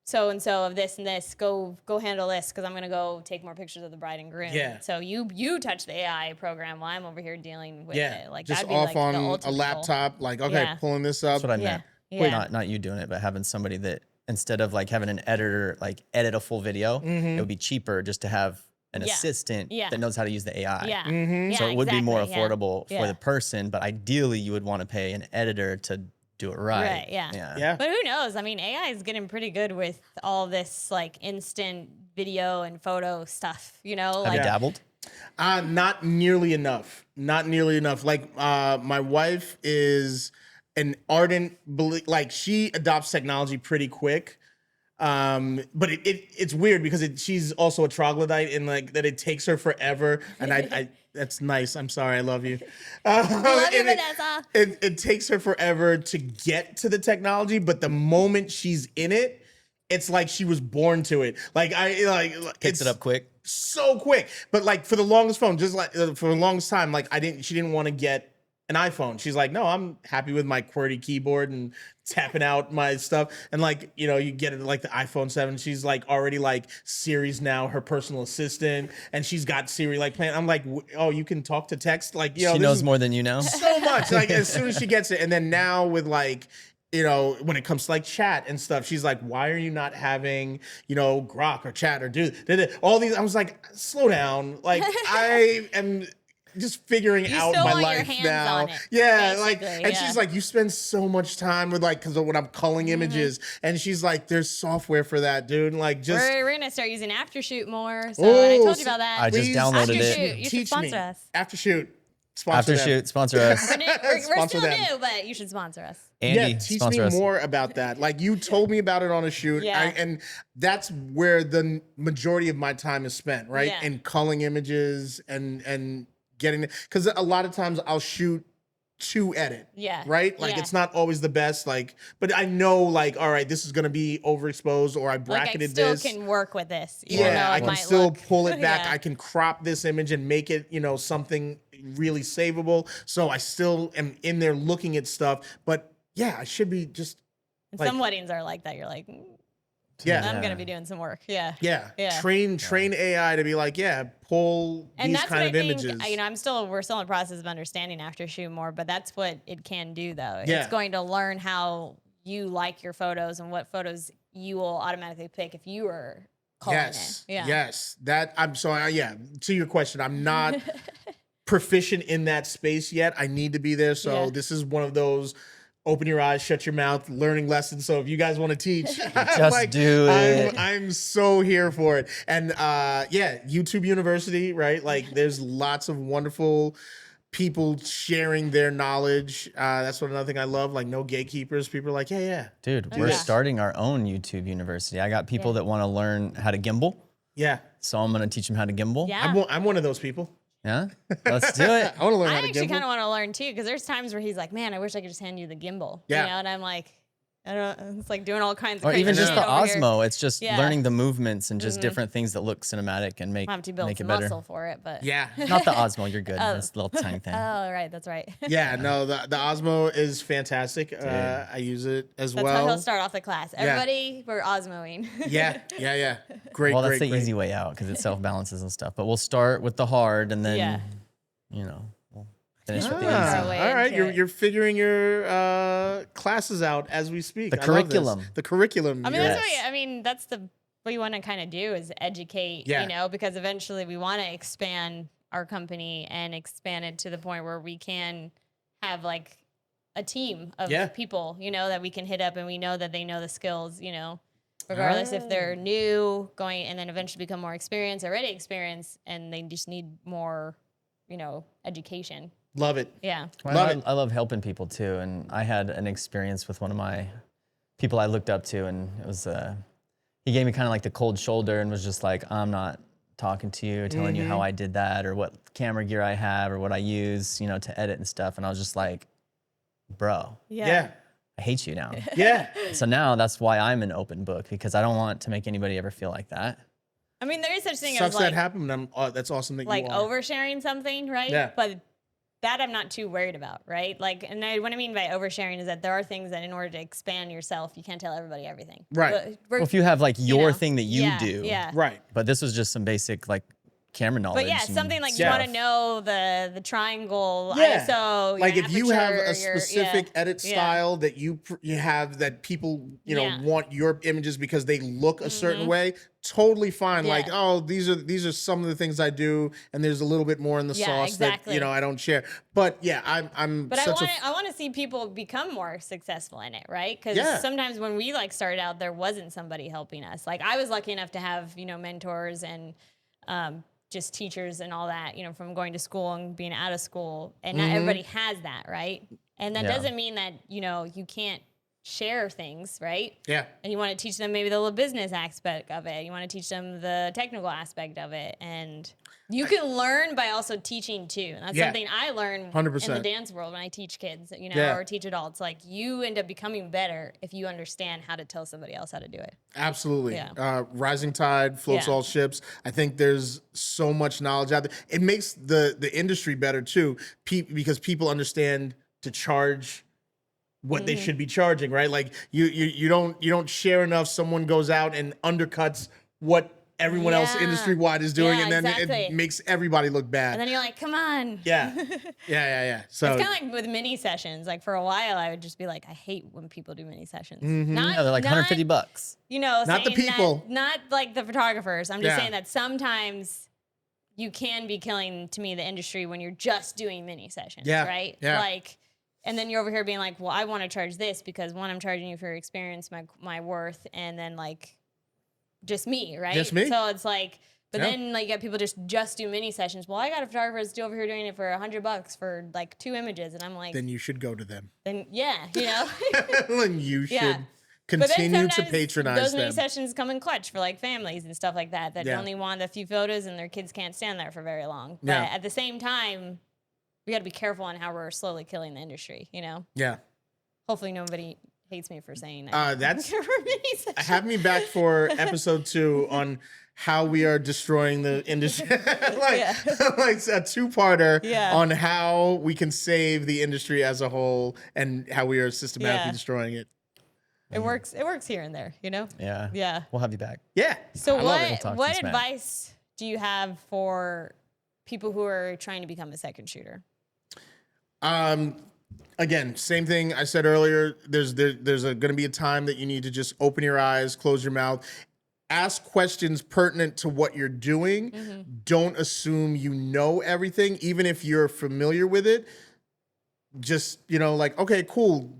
so and so of this and this. Go handle this because I'm gonna go take more pictures of the bride and groom. Yeah. So you touch the AI program while I'm over here dealing with Yeah. it. Like Just that'd be off like the on a ultimate goal. laptop, like, okay, Yeah. pulling this up. That's what I Yeah. meant. Yeah. Not you doing it, but having somebody that instead of like having an editor like edit a full video, it would be cheaper just to have an Yeah. assistant Yeah. that knows how to use the AI. Yeah. Mhm. Yeah, So it would be more exactly, yeah. affordable Yeah. for the person, but ideally you would want to pay an editor to do it right. Right, yeah. Yeah. But who knows? I mean, AI is getting pretty good with all this like instant video and photo stuff, you know? Have Like you dabbled? Not nearly enough. Not nearly enough. Like, my wife is an ardent, like she adopts technology pretty quick. But it's weird because she's also a troglodyte and like that it takes her forever. And I that's nice. I'm sorry. I love you. love you, And Vanessa. it takes her forever to get to the technology, but the moment she's in it, it's like she was born to it. Like Picks it up quick. so quick. But like for the longest phone, just like for the longest time, like she didn't want to get an iPhone. She's like, no, I'm happy with my QWERTY keyboard and tapping out my stuff. And like, you know, you get it like the iPhone 7. She's like already like Siri's now her personal assistant, and she's got Siri like playing. I'm like, oh, you can talk to text, like, you know, She this knows is more than you know. so much. Like as soon as she gets it, and then now with like, you know, when it comes to like chat and stuff, she's like, why are you not having, you know, Grok or chat or do all these? I was like, slow down. Like I am just figuring out still my want your life hands now. on it, Yeah, like, basically, and yeah. she's like, you spend so much time with like, because when I'm culling images, and she's like, there's software for that, dude. Like, just we're gonna start using Aftershoot more. So and I told you about that. I just please downloaded Aftershoot, it. you should teach sponsor me. us. Aftershoot, sponsor them. Aftershoot, sponsor us. We're Sponsor still them. new, but you should sponsor us. Andy, Yeah, teach sponsor me us. more about that. Like you told me about it on a shoot, Yeah. and that's where the majority of my time is spent, right? Yeah. In culling images and getting it, because a lot of times I'll shoot to edit. Yeah. Right? Like Yeah. it's not always the best. Like, but I know, like, all right, this is gonna be overexposed, or I Like I bracketed still this. can work with this. Even Yeah, though I it can might still look- pull it back. Yeah. I can crop this image and make it, you know, something really savable. So I still am in there looking at stuff. But yeah, I should be just And like- some weddings are like that. You're like, yeah. I'm gonna be doing some work. Yeah. Yeah. Yeah. Train AI to be like, yeah, pull And these that's kind what of I think, images. you know, we're still in the process of understanding Aftershoot more, but that's what it can do though. Yeah. It's going to learn how you like your photos and what photos you will automatically pick if you were calling Yes. it. Yeah. Yes. That I'm sorry. Yeah. To your question, I'm not proficient in that space yet. I need to be there. So Yeah. this is one of those open your eyes, shut your mouth, learning lessons. So if you guys want to teach, Just do it. I'm so here for it. And yeah, YouTube University, right? Like there's lots of wonderful people sharing their knowledge. That's what another thing I love. Like no gatekeepers. People are like, yeah. Dude, we're Yeah. starting our own YouTube university. I got people Yeah. that want to learn how to gimbal. Yeah. So I'm going to teach them how to gimbal. Yeah. I'm one of those people. Yeah? Let's do it. I want to learn I how to actually kind gimbal. of want to learn too, because there's times where he's like, "Man, I wish I could just hand you the gimbal." Yeah. You know, and I'm like, I don't. It's like doing all kinds of Or crazy even just shit the over here. Osmo. It's just Yeah. learning the movements and just different things that look cinematic and make I have to build it some better. muscle for it, but Yeah. Not the Osmo, you're good. That's the little tiny thing. Oh, right, that's right. Yeah, no, the Osmo is fantastic. I use it as That's well. how he'll start off the class. Everybody, we're Osmoing. Yeah. Great, Well, that's great, the great. easy way out because it self balances and stuff. But we'll start with the hard and then, Yeah. you know, Finish with the Ah. easy. Our way All right, into it. you're figuring your classes out as we speak. The I love this. curriculum. The curriculum. I mean, Yes. that's what you want to kind of do is educate, Yeah. you know, because eventually we want to expand our company and expand it to the point where we can have like a team of Yeah. people, you know, that we can hit up and we know that they know the skills, you know, regardless if they're new going and then eventually become more experienced, already experienced, and they just need more, you know, education. Love it. Yeah. Love it. I love helping people too, and I had an experience with one of my people I looked up to, and it was he gave me kind of like the cold shoulder and was just like, I'm not talking to you, telling you how I did that or what camera gear I have or what I use, you know, to edit and stuff, and I was just like, bro, Yeah. I hate you now. Yeah. So now that's why I'm an open book, because I don't want to make anybody ever feel like that. I mean, there is such thing Sucks as like, that happened. That's awesome that like you are. oversharing something, right? Yeah. But that I'm not too worried about, right? Like, what I mean by oversharing is that there are things that in order to expand yourself, you can't tell everybody everything. Right. But Well, if you have like your know, thing that you yeah, do, yeah. Right. but this was just some basic like camera knowledge. But yeah, and something like you Yeah. want to know the triangle Yeah. ISO. Like your if you have aperture, a specific edit yeah. style that you have that people Yeah. want your images because they look a certain way, totally fine. Yeah. Like, oh, these are some of the things I do, and there's a little bit more in the Yeah, sauce exactly. that I don't share. But yeah, I'm But such I want to see people become more successful in it, right? Because Yeah. sometimes when we like started out, there wasn't somebody helping us. Like I was lucky enough to have mentors and just teachers and all that, from going to school and being out of school, and not everybody has that, right? And that Yeah. doesn't mean that you can't share things, right? yeah. And you want to teach them maybe the little business aspect of it. You want to teach them the technical aspect of it. And you can learn by also teaching too. And that's Yeah. something I learned 100%. in the dance world when I teach kids, Yeah. or teach adults. Like you end up becoming better if you understand how to tell somebody else how to do it. Absolutely. Yeah. Rising tide floats Yeah. all ships. I think there's so much knowledge out there. It makes the industry better too, because people understand to charge what they should be charging, right? Like you don't share enough. Someone goes out and undercuts what everyone else Yeah. industry wide is doing, Yeah, and then exactly. it makes everybody look bad. And then you're like, come on. Yeah. Yeah. So It's kind of like with mini sessions. Like for a while, I would just be like, I hate when people do mini sessions. Yeah, they're like $150. Not the saying people. that- not like the photographers. I'm just Yeah. saying that sometimes you can be killing, to me, the industry when you're just doing mini sessions, Yeah, right? yeah. Like, and then you're over here being like, well, I want to charge this because one, I'm charging you for your experience, my worth, and then like just me, right? Just me. So it's like, but Yeah. then like you got people just do mini sessions. Well, I got a photographer that's over here doing it for $100 for like 2 images, and I'm like, then you should go to them. then yeah, Then you should Yeah. But then continue to sometimes patronize those mini them. sessions come in clutch for like families and stuff like that Yeah. only want a few photos and their kids can't stand there for very long. But Yeah. at the same time, we got to be careful on how we're slowly killing the industry. Yeah. Hopefully nobody hates me for saying that. That's For mini sessions. have me back for episode 2 on how we are destroying the industry. like Yeah. like a 2-parter Yeah. on how we can save the industry as a whole and how we are systematically Yeah. destroying it. It works here and there. Yeah. Yeah. We'll have you back. Yeah. So I love it. We'll talk what some smack. advice do you have for people who are trying to become a second shooter? Again, same thing I said earlier. There's going to be a time that you need to just open your eyes, close your mouth, ask questions pertinent to what you're doing. Don't assume you know everything, even if you're familiar with it. Just, like, okay, cool.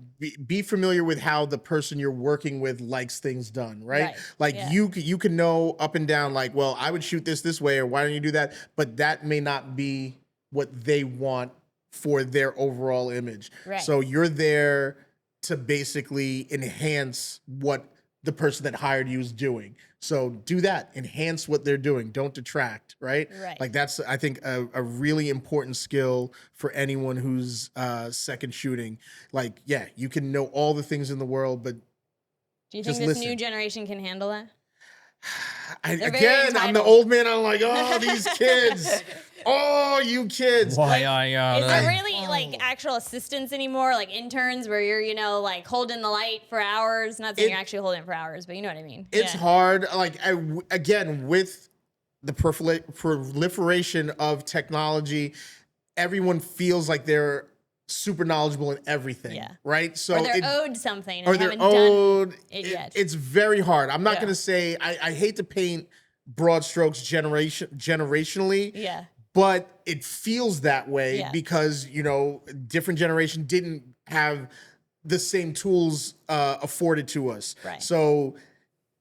Be familiar with how the person you're working with likes things done, right? Right. Like Yeah. you can know up and down, like, well, I would shoot this way, or why don't you do that? But that may not be what they want for their overall image. Right. So you're there to basically enhance what the person that hired you is doing. So do that, enhance what they're doing. Don't detract, right? Right. Like that's, I think, a really important skill for anyone who's second shooting. Like, yeah, you can know all the things in the world, but Do you Just think this listen. new generation can handle that? They're very again, I'm the entitled. old man. I'm like, oh, these kids. Oh, you kids. Why Is there really like actual assistants anymore, like interns where you're, like holding the light for hours? Not saying It- you're actually holding it for hours, but you know what I mean. It's Yeah. hard. Like, again, with the proliferation of technology, everyone feels like they're super knowledgeable in everything. Yeah. Right. So Or they're owed something and or they they're haven't owed done it yet. It's very hard. I'm not Yeah. going to say I hate to paint broad strokes generationally. Yeah. But it feels that way Yeah. because, you know, different generation didn't have the same tools afforded to us. Right. So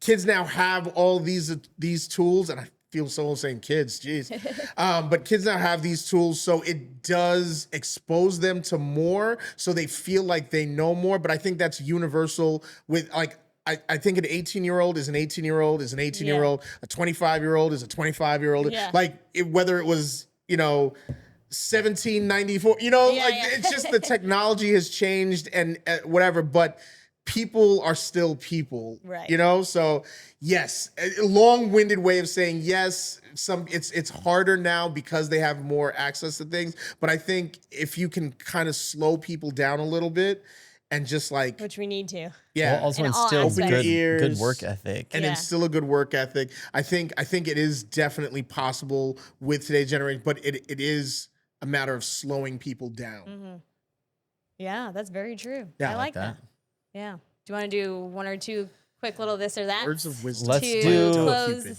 kids now have all these tools, and I feel so old saying kids, geez. But kids now have these tools, so it does expose them to more, so they feel like they know more. But I think that's universal with like, I think an 18-year-old is an 18-year-old is an 18-year-old, a 25-year-old is a 25-year-old. Yeah. Like whether it was, you know, 1794, you know, it's just the technology has changed and whatever, but people are still people, right? You know, so yes, a long-winded way of saying yes. It's harder now because they have more access to things, but I think if you can kind of slow people down a little bit and just like, which we need to, Well, also In all instill aspects. good work ethic. and instill a good work ethic. I think it is definitely possible with today's generation, but it is a matter of slowing people down. Yeah, that's very true. Yeah, I like that. Yeah. Do you want to do one or two quick little this or that? Words of wisdom. Let's to do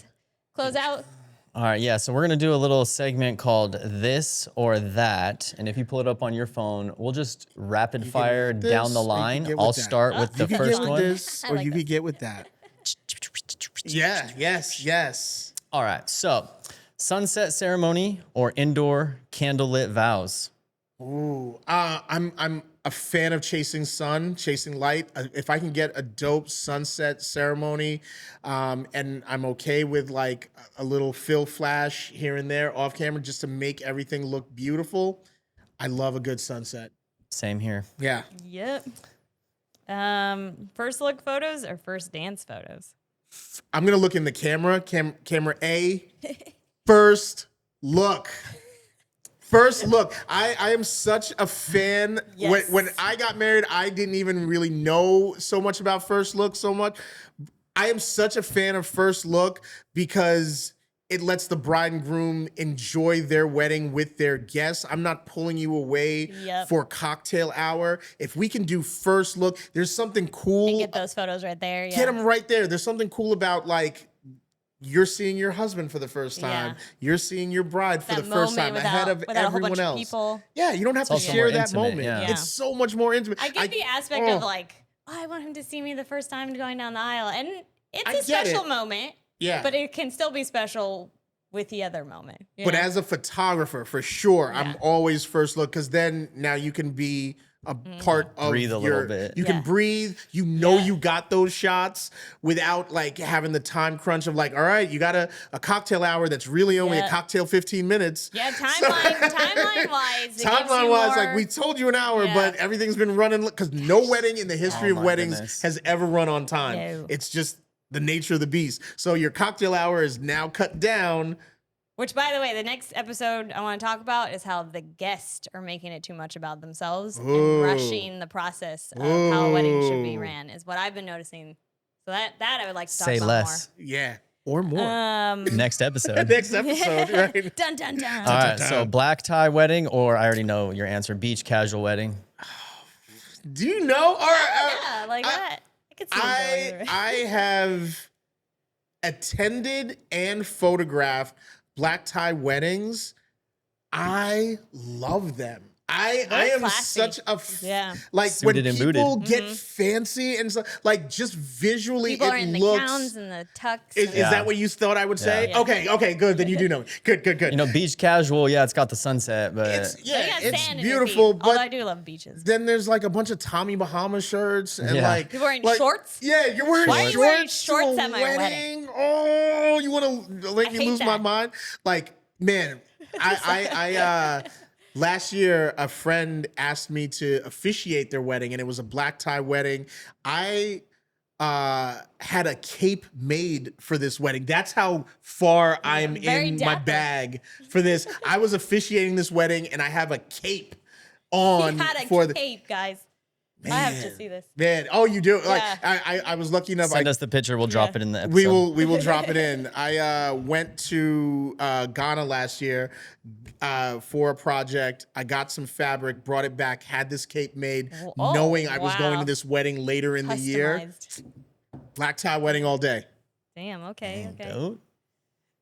close out. All right, yeah, so we're gonna do a little segment called This or That. And if you pull it up on your phone, we'll just rapid fire this, down the or you can line. get with I'll that. start with the You could first get with one. this, I or like you this. could get with that. Yeah, yes. All right, so sunset ceremony or indoor candlelit vows? Ooh, I'm a fan of chasing light. If I can get a dope sunset ceremony, and I'm okay with like a little fill flash here and there off camera just to make everything look beautiful. I love a good sunset. Same here. Yeah. Yep. First look photos or first dance photos? I'm gonna look in the camera. Camera A. First look. First look. I am such a fan. Yes. When I got married, I didn't even really know so much about first look so much. I am such a fan of first look because it lets the bride and groom enjoy their wedding with their guests. I'm not pulling you away for cocktail hour. If we can do first look, there's something cool. And get those photos right there. Yeah. Get them right there. There's something cool about like you're seeing your husband for the first time. Yeah. You're seeing your bride for That the first time moment ahead of without a whole everyone bunch else. of people. Yeah, you don't have to also share more that intimate, moment. yeah. It's so much more intimate. I get the aspect of like, oh, I want him to see me the first time going down the aisle. And it's a special moment. Yeah. But it can still be special with the other moment. But know? as a photographer, for sure, I'm always first look because then now you can be a part of Breathe a little bit. You can breathe. You know you got those shots without like having the time crunch of like, all right, you got a cocktail hour that's really only a cocktail 15 minutes. Yeah, timeline wise. Timeline wise, like we told you an hour, but everything's been running because no wedding in the history of weddings has ever run on time. No. It's just the nature of the beast. So your cocktail hour is now cut down. Which, by the way, the next episode I want to talk about is how the guests are making it too much about themselves and rushing the process of how a wedding should be ran, is what I've been noticing. So that I would like to talk Say about less. Yeah, or more. Next episode. Next episode, right? Dun dun dun. All right, so black tie wedding or I already know your answer, beach casual wedding. Do you know? Yeah, like that. I could see it going either way. I have attended and photographed black tie weddings. I love them. I am classy. such a like Suited when and people booted. get fancy and so like just visually People are it in the looks. gowns and the tux. Is that what you thought I would say? Yeah. Okay, good. Then you do know. Good. You know, beach casual, yeah, it's got the sunset, but But you got it's sand in your beautiful. feet. Although But I do love beaches. then there's like a bunch of Tommy Bahama shirts and like You're wearing like, shorts? Yeah, you're wearing Why are shorts. you wearing to shorts a at my wedding? Oh, you want to make me hate lose my that. mind? Like, man, I last year a friend asked me to officiate their wedding, and it was a black tie wedding. I had a cape made for this wedding. That's how far I'm Very in my dapper. bag for this. I was officiating this wedding, and I have a cape on He had a for the. cape, guys. I have to see this. Man, oh, you do? Like, Yeah. I was lucky enough. Send us the picture. We'll drop it in the episode. We will drop it in. I went to Ghana last year for a project. I got some fabric, brought it back, had this cape made, knowing I was going to this wedding later in the year. Customized. Black tie wedding all day. Damn. Okay. Okay. Dope.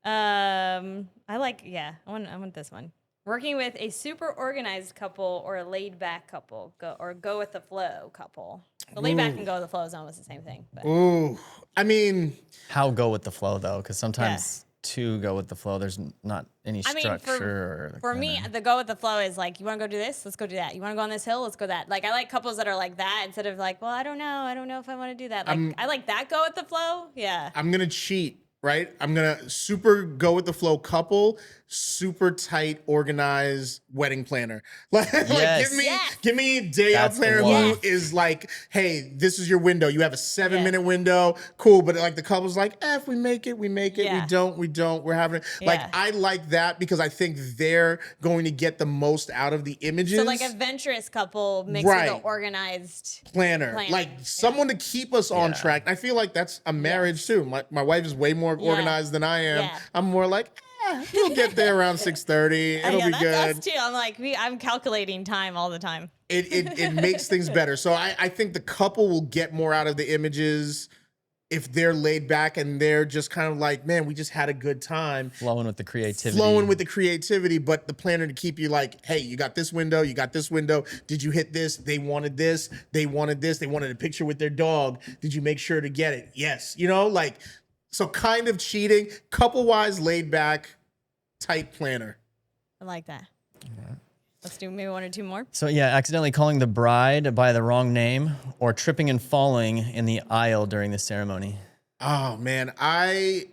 I like. Yeah. I want this one. Working with a super organized couple or a laid back couple, go with the flow couple. The laid back and go with the flow is almost the same thing. But. Ooh, I mean, How go with the flow though? Because sometimes to go with the flow, there's not any I mean, structure. for me, the go with the flow is like, you want to go do this? Let's go do that. You want to go on this hill? Let's go that. Like, I like couples that are like that instead of like, well, I don't know. I don't know if I want to do that. Like, I like that go with the flow. Yeah. I'm gonna cheat. Right? I'm gonna super go with the flow couple, super tight, organized wedding planner. Like, give me a day out planner who is like, hey, this is your window. You have a 7-minute window. Cool. But like the couple's like, if we make it, we make it. We don't, we're having it. Like, I like that because I think they're going to get the most out of the images. So like a venturous couple mixed with an organized planner. Like someone to keep us on track. I feel like that's a marriage too. My wife is way more organized than I am. I'm more like, we'll get there around 6:30. It'll be good. That's us too. I'm like, I'm calculating time all the time. It makes things better. So I think the couple will get more out of the images if they're laid back and they're just kind of like, man, we just had a good time. Flowing with the creativity. But the planner to keep you like, hey, you got this window, you got this window. Did you hit this? They wanted this. They wanted this. They wanted a picture with their dog. Did you make sure to get it? Yes. You know, like, so kind of cheating, couple-wise, laid back, tight planner. I like that. Let's do maybe 1 or 2 more. So yeah, accidentally calling the bride by the wrong name or tripping and falling in the aisle during the ceremony. Oh man, I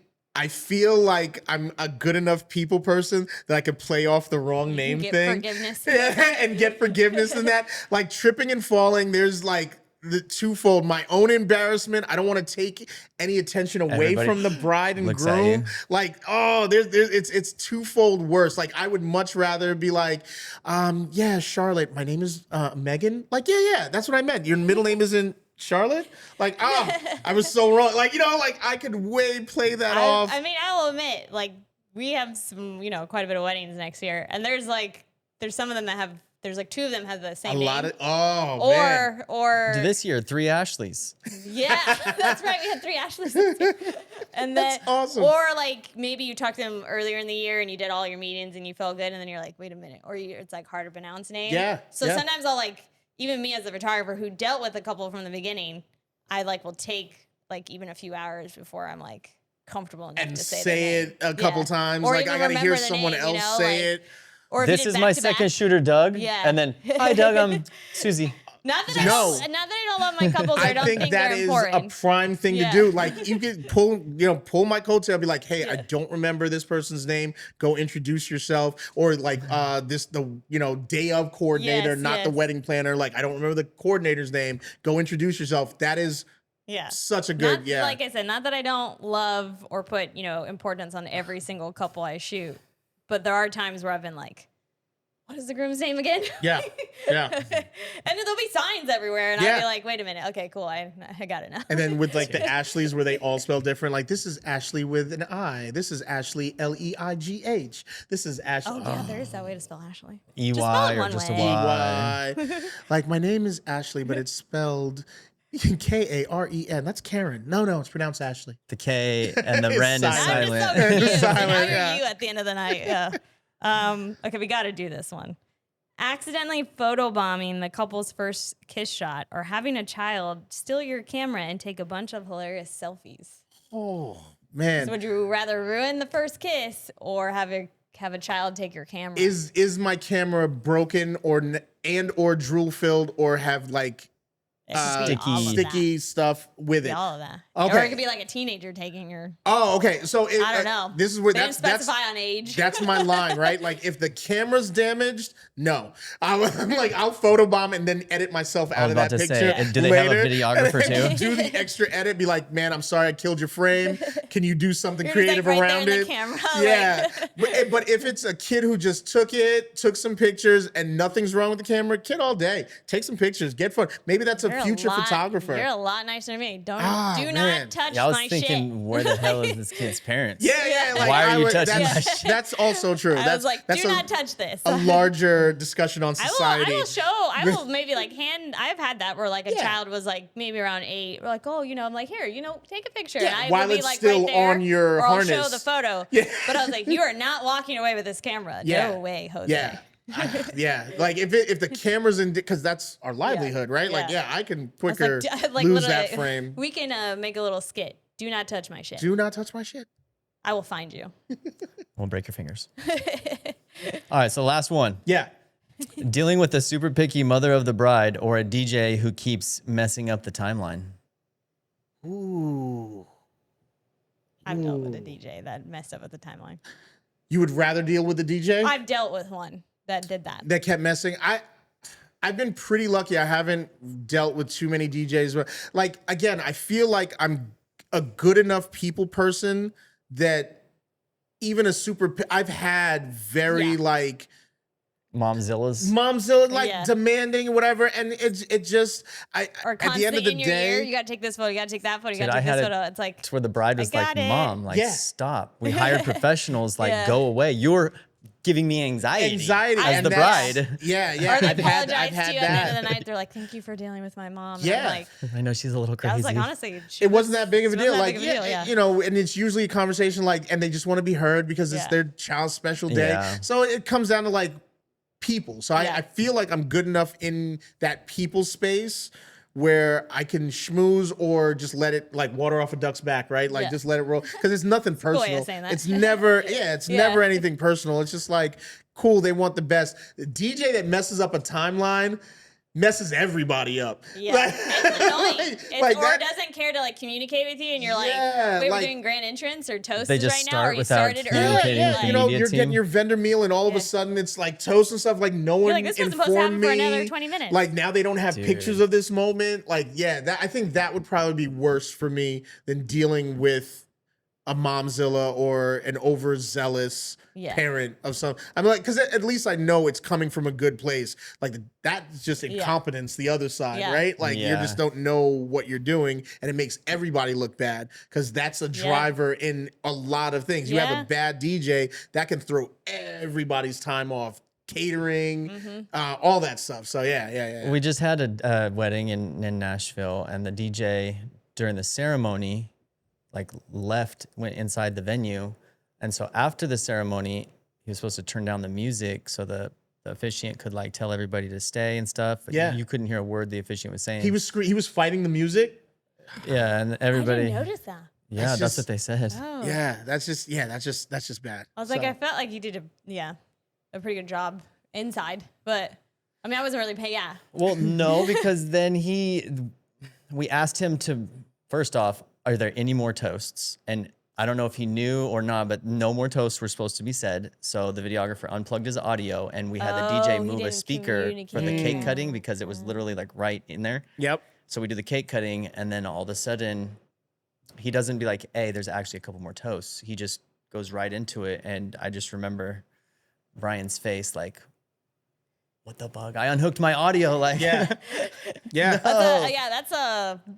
feel like I'm a good enough people person that I could play off the wrong name thing. Forgiveness. And get forgiveness in that. Like tripping and falling, there's like the twofold, my own embarrassment. I don't want to take any attention away from the bride and groom. Like, oh, it's twofold worse. Like, I would much rather be like, yeah, Charlotte, my name is Megan. Like, yeah, that's what I meant. Your middle name isn't Charlotte? Like, I was so wrong. Like, you know, like I could way play that off. I mean, I'll admit, like, we have some, quite a bit of weddings next year. And there's some of them that have, there's like 2 of them have the same name. Man. Or this year, 3 Ashleys. Yeah, that's right. We had 3 Ashleys this year. And then, that's awesome. Or like maybe you talked to them earlier in the year and you did all your meetings and you felt good, and then you're like, wait a minute, or it's like hard to pronounce name. Yeah. So sometimes I'll like, even me as a photographer who dealt with a couple from the beginning, I like will take like even a few hours before I'm like comfortable enough to say it a couple times. Or like I gotta hear someone else say it. Or this is my second shooter, Doug. Yeah. And then, hi, Doug, I'm Susie. Not that I don't love my couples. I don't think that they're is important. a prime thing to do. Like you could pull my coattail, be like, hey, I don't remember this person's name. Go introduce yourself. Or like the day of coordinator, not the wedding planner. Like I don't remember the coordinator's name. Go introduce yourself. That is such a good Like I said, not that I don't love or put importance on every single couple I shoot, but there are times where I've been like, what is the groom's name again? Yeah. And there'll be signs everywhere, and I'll be like, wait a minute. Okay, cool. I got it now. And then with like the Ashleys where they all spell different, like this is Ashley with an I. This is Ashley Leigh. This is Ashley. Oh, yeah, there is that way to spell Ashley. EY or just a Y. Like my name is Ashley, but it's spelled Karen. That's Karen. No, it's pronounced Ashley. The K and the Ren is silent. I'm just so confused. Now you're you at the end of the night. Yeah. Okay, we got to do this one. Accidentally photobombing the couple's first kiss shot, or having a child steal your camera and take a bunch of hilarious selfies. Oh man! So would you rather ruin the first kiss or have a child take your camera? Is my camera broken or drool filled or have like sticky stuff with it. All of that. Okay. Or it could be like a teenager taking your. Oh, okay. So I don't know. This is where They didn't that's specify on age. That's my line, right? Like if the camera's damaged, no. I'm like I'll photobomb and then edit myself out of that picture. Do they have a videographer too? Do the extra edit. Be like, man, I'm sorry I killed your frame. Can you do something creative like right around there in it? the camera, Yeah. But if it's a kid who just took some pictures and nothing's wrong with the camera, kid all day. Take some pictures, get fun. Maybe that's a future photographer. You're a lot nicer than me. Do man. not touch I was my thinking, shit. where the hell is this kid's parents? Yeah. Like, Why are you touching my shit? That's also true. I was like, do not touch this. A larger discussion on society. I will maybe like I've had that where like a child was like maybe around 8. We're like, oh, I'm like, here, take a picture. Yeah, and I while would be it's like still right there, on your or harness. I'll show the photo. Yeah. But I was like, you are not walking away with this camera. Yeah. No way, Jose. Yeah. Yeah. Like if the camera's in, because that's our livelihood, right? Like, I can quicker lose that frame. We can make a little skit. Do not touch my shit. Do not touch my shit. I will find you. Won't break your fingers. All right, so last one. Yeah. Dealing with a super picky mother of the bride or a DJ who keeps messing up the timeline. Ooh. I've dealt with a DJ that messed up with the timeline. You would rather deal with the DJ? I've dealt with one that did that. That kept messing. I've been pretty lucky. I haven't dealt with too many DJs. But like, again, I feel like I'm a good enough people person that even I've had very like Momzilla, like demanding or whatever, and it just at the end of the in your day, ear, you gotta take this photo, you gotta take that photo, you gotta take this photo. It's like it's where the bride was like, "Mom, like stop. We hired professionals. Like go away. You're giving me anxiety as the bride." Yeah. Or they I've had apologize to you that. at the end of the night. They're like, "Thank you for dealing with my mom." And Yeah. I'm like, I know she's a little crazy. I was like, honestly, it wasn't that big of a deal. Like, yeah. and it's usually a conversation like, and they just want to be heard because it's their child's special day. Yeah. So it comes down to like people. So I feel like I'm good enough in that people space where I can schmooze or just let it like water off a duck's back, right? Like just let it roll. Because it's nothing personal. It's never, never anything personal. It's just like, cool, they want the best. The DJ that messes up a timeline messes everybody up. Yeah, it's annoying. Or doesn't care to like communicate with you, and you're like, wait, we're doing grand entrance or toast right now, or you started early. You're getting your vendor meal, and all of a sudden it's like toast and stuff. Like no one this was supposed to informed happen me. for another 20 minutes. Like now they don't have pictures of this moment. Like I think that would probably be worse for me than dealing with a momzilla or an overzealous parent of some. I'm like, because at least I know it's coming from a good place. Like that's just incompetence, the other side, right? Like you just don't know what you're doing, and it makes everybody look bad because that's a driver in a lot of things. You have a bad DJ that can throw everybody's time off. Catering, all that stuff. So yeah. We just had a wedding in Nashville, and the DJ during the ceremony went inside the venue. And so after the ceremony, he was supposed to turn down the music so the officiant could like tell everybody to stay and stuff. But you couldn't hear a word the officiant was saying. He was fighting the music. Yeah, and everybody. I didn't notice that. Yeah, that's what they said. Oh. Yeah, that's just bad. I was like, I felt like you did a pretty good job inside, but I mean, I wasn't really paying. Yeah. Well, no, because then we asked him to, first off, are there any more toasts? And I don't know if he knew or not, but no more toasts were supposed to be said. So the videographer unplugged his audio, and we had the DJ move a speaker for the cake cutting because it was literally like right in there. Yep. So we do the cake cutting, and then all of a sudden, he doesn't be like, hey, there's actually a couple more toasts. He just goes right into it. And I just remember Brian's face like, what the bug? I unhooked my audio. Like, yeah. That's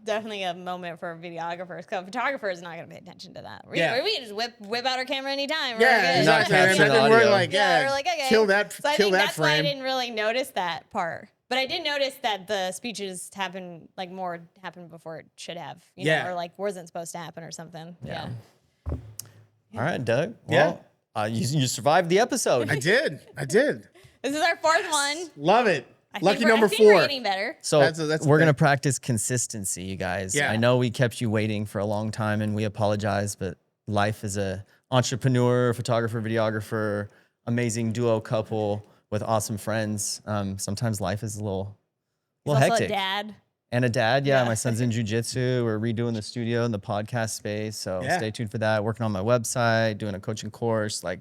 definitely a moment for videographers. Because a photographer is not going to pay attention to that. We can just whip out our camera anytime. Yeah, exactly. Not capture the audio. We're like, we're like, okay. kill that. So I kill think that that's frame. why I didn't really notice that part. But I did notice that the speeches happened before it should have. You know, or like wasn't supposed to happen or something. Yeah. All right, Doug. Well, you survived the episode. I did. This is our 4th one. Love it. Lucky I number think we're 4. getting better. So that's we're going to practice consistency, you guys. Yeah. I know we kept you waiting for a long time, and we apologize, but life as a entrepreneur, photographer, videographer, amazing duo couple with awesome friends. Sometimes life is a little Also hectic. a dad. And a dad, yeah. My son's in jujitsu. We're redoing the studio and the podcast space. So stay tuned for that. Working on my website, doing a coaching course, like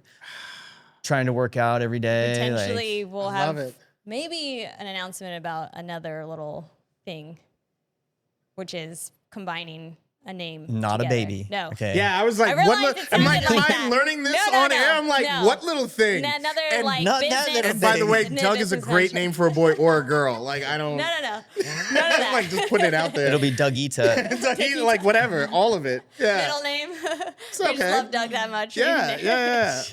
trying to work out every day. Potentially, we'll love have it. maybe an announcement about another little thing, which is combining a name. Not together. a baby. No. Okay. Yeah, I was like, I what? realized it I'm like, sounded am like I that. learning this No, on air? I'm like, no. what little thing? Another And like not business. that- And by the way, No, Doug is a business great venture. name for a boy or a girl. Like, I don't. No. None of that. like, just put it out there. It'll be Dougita. like whatever, all of it. Yeah. Middle name. We okay. just love Doug that much. Yeah.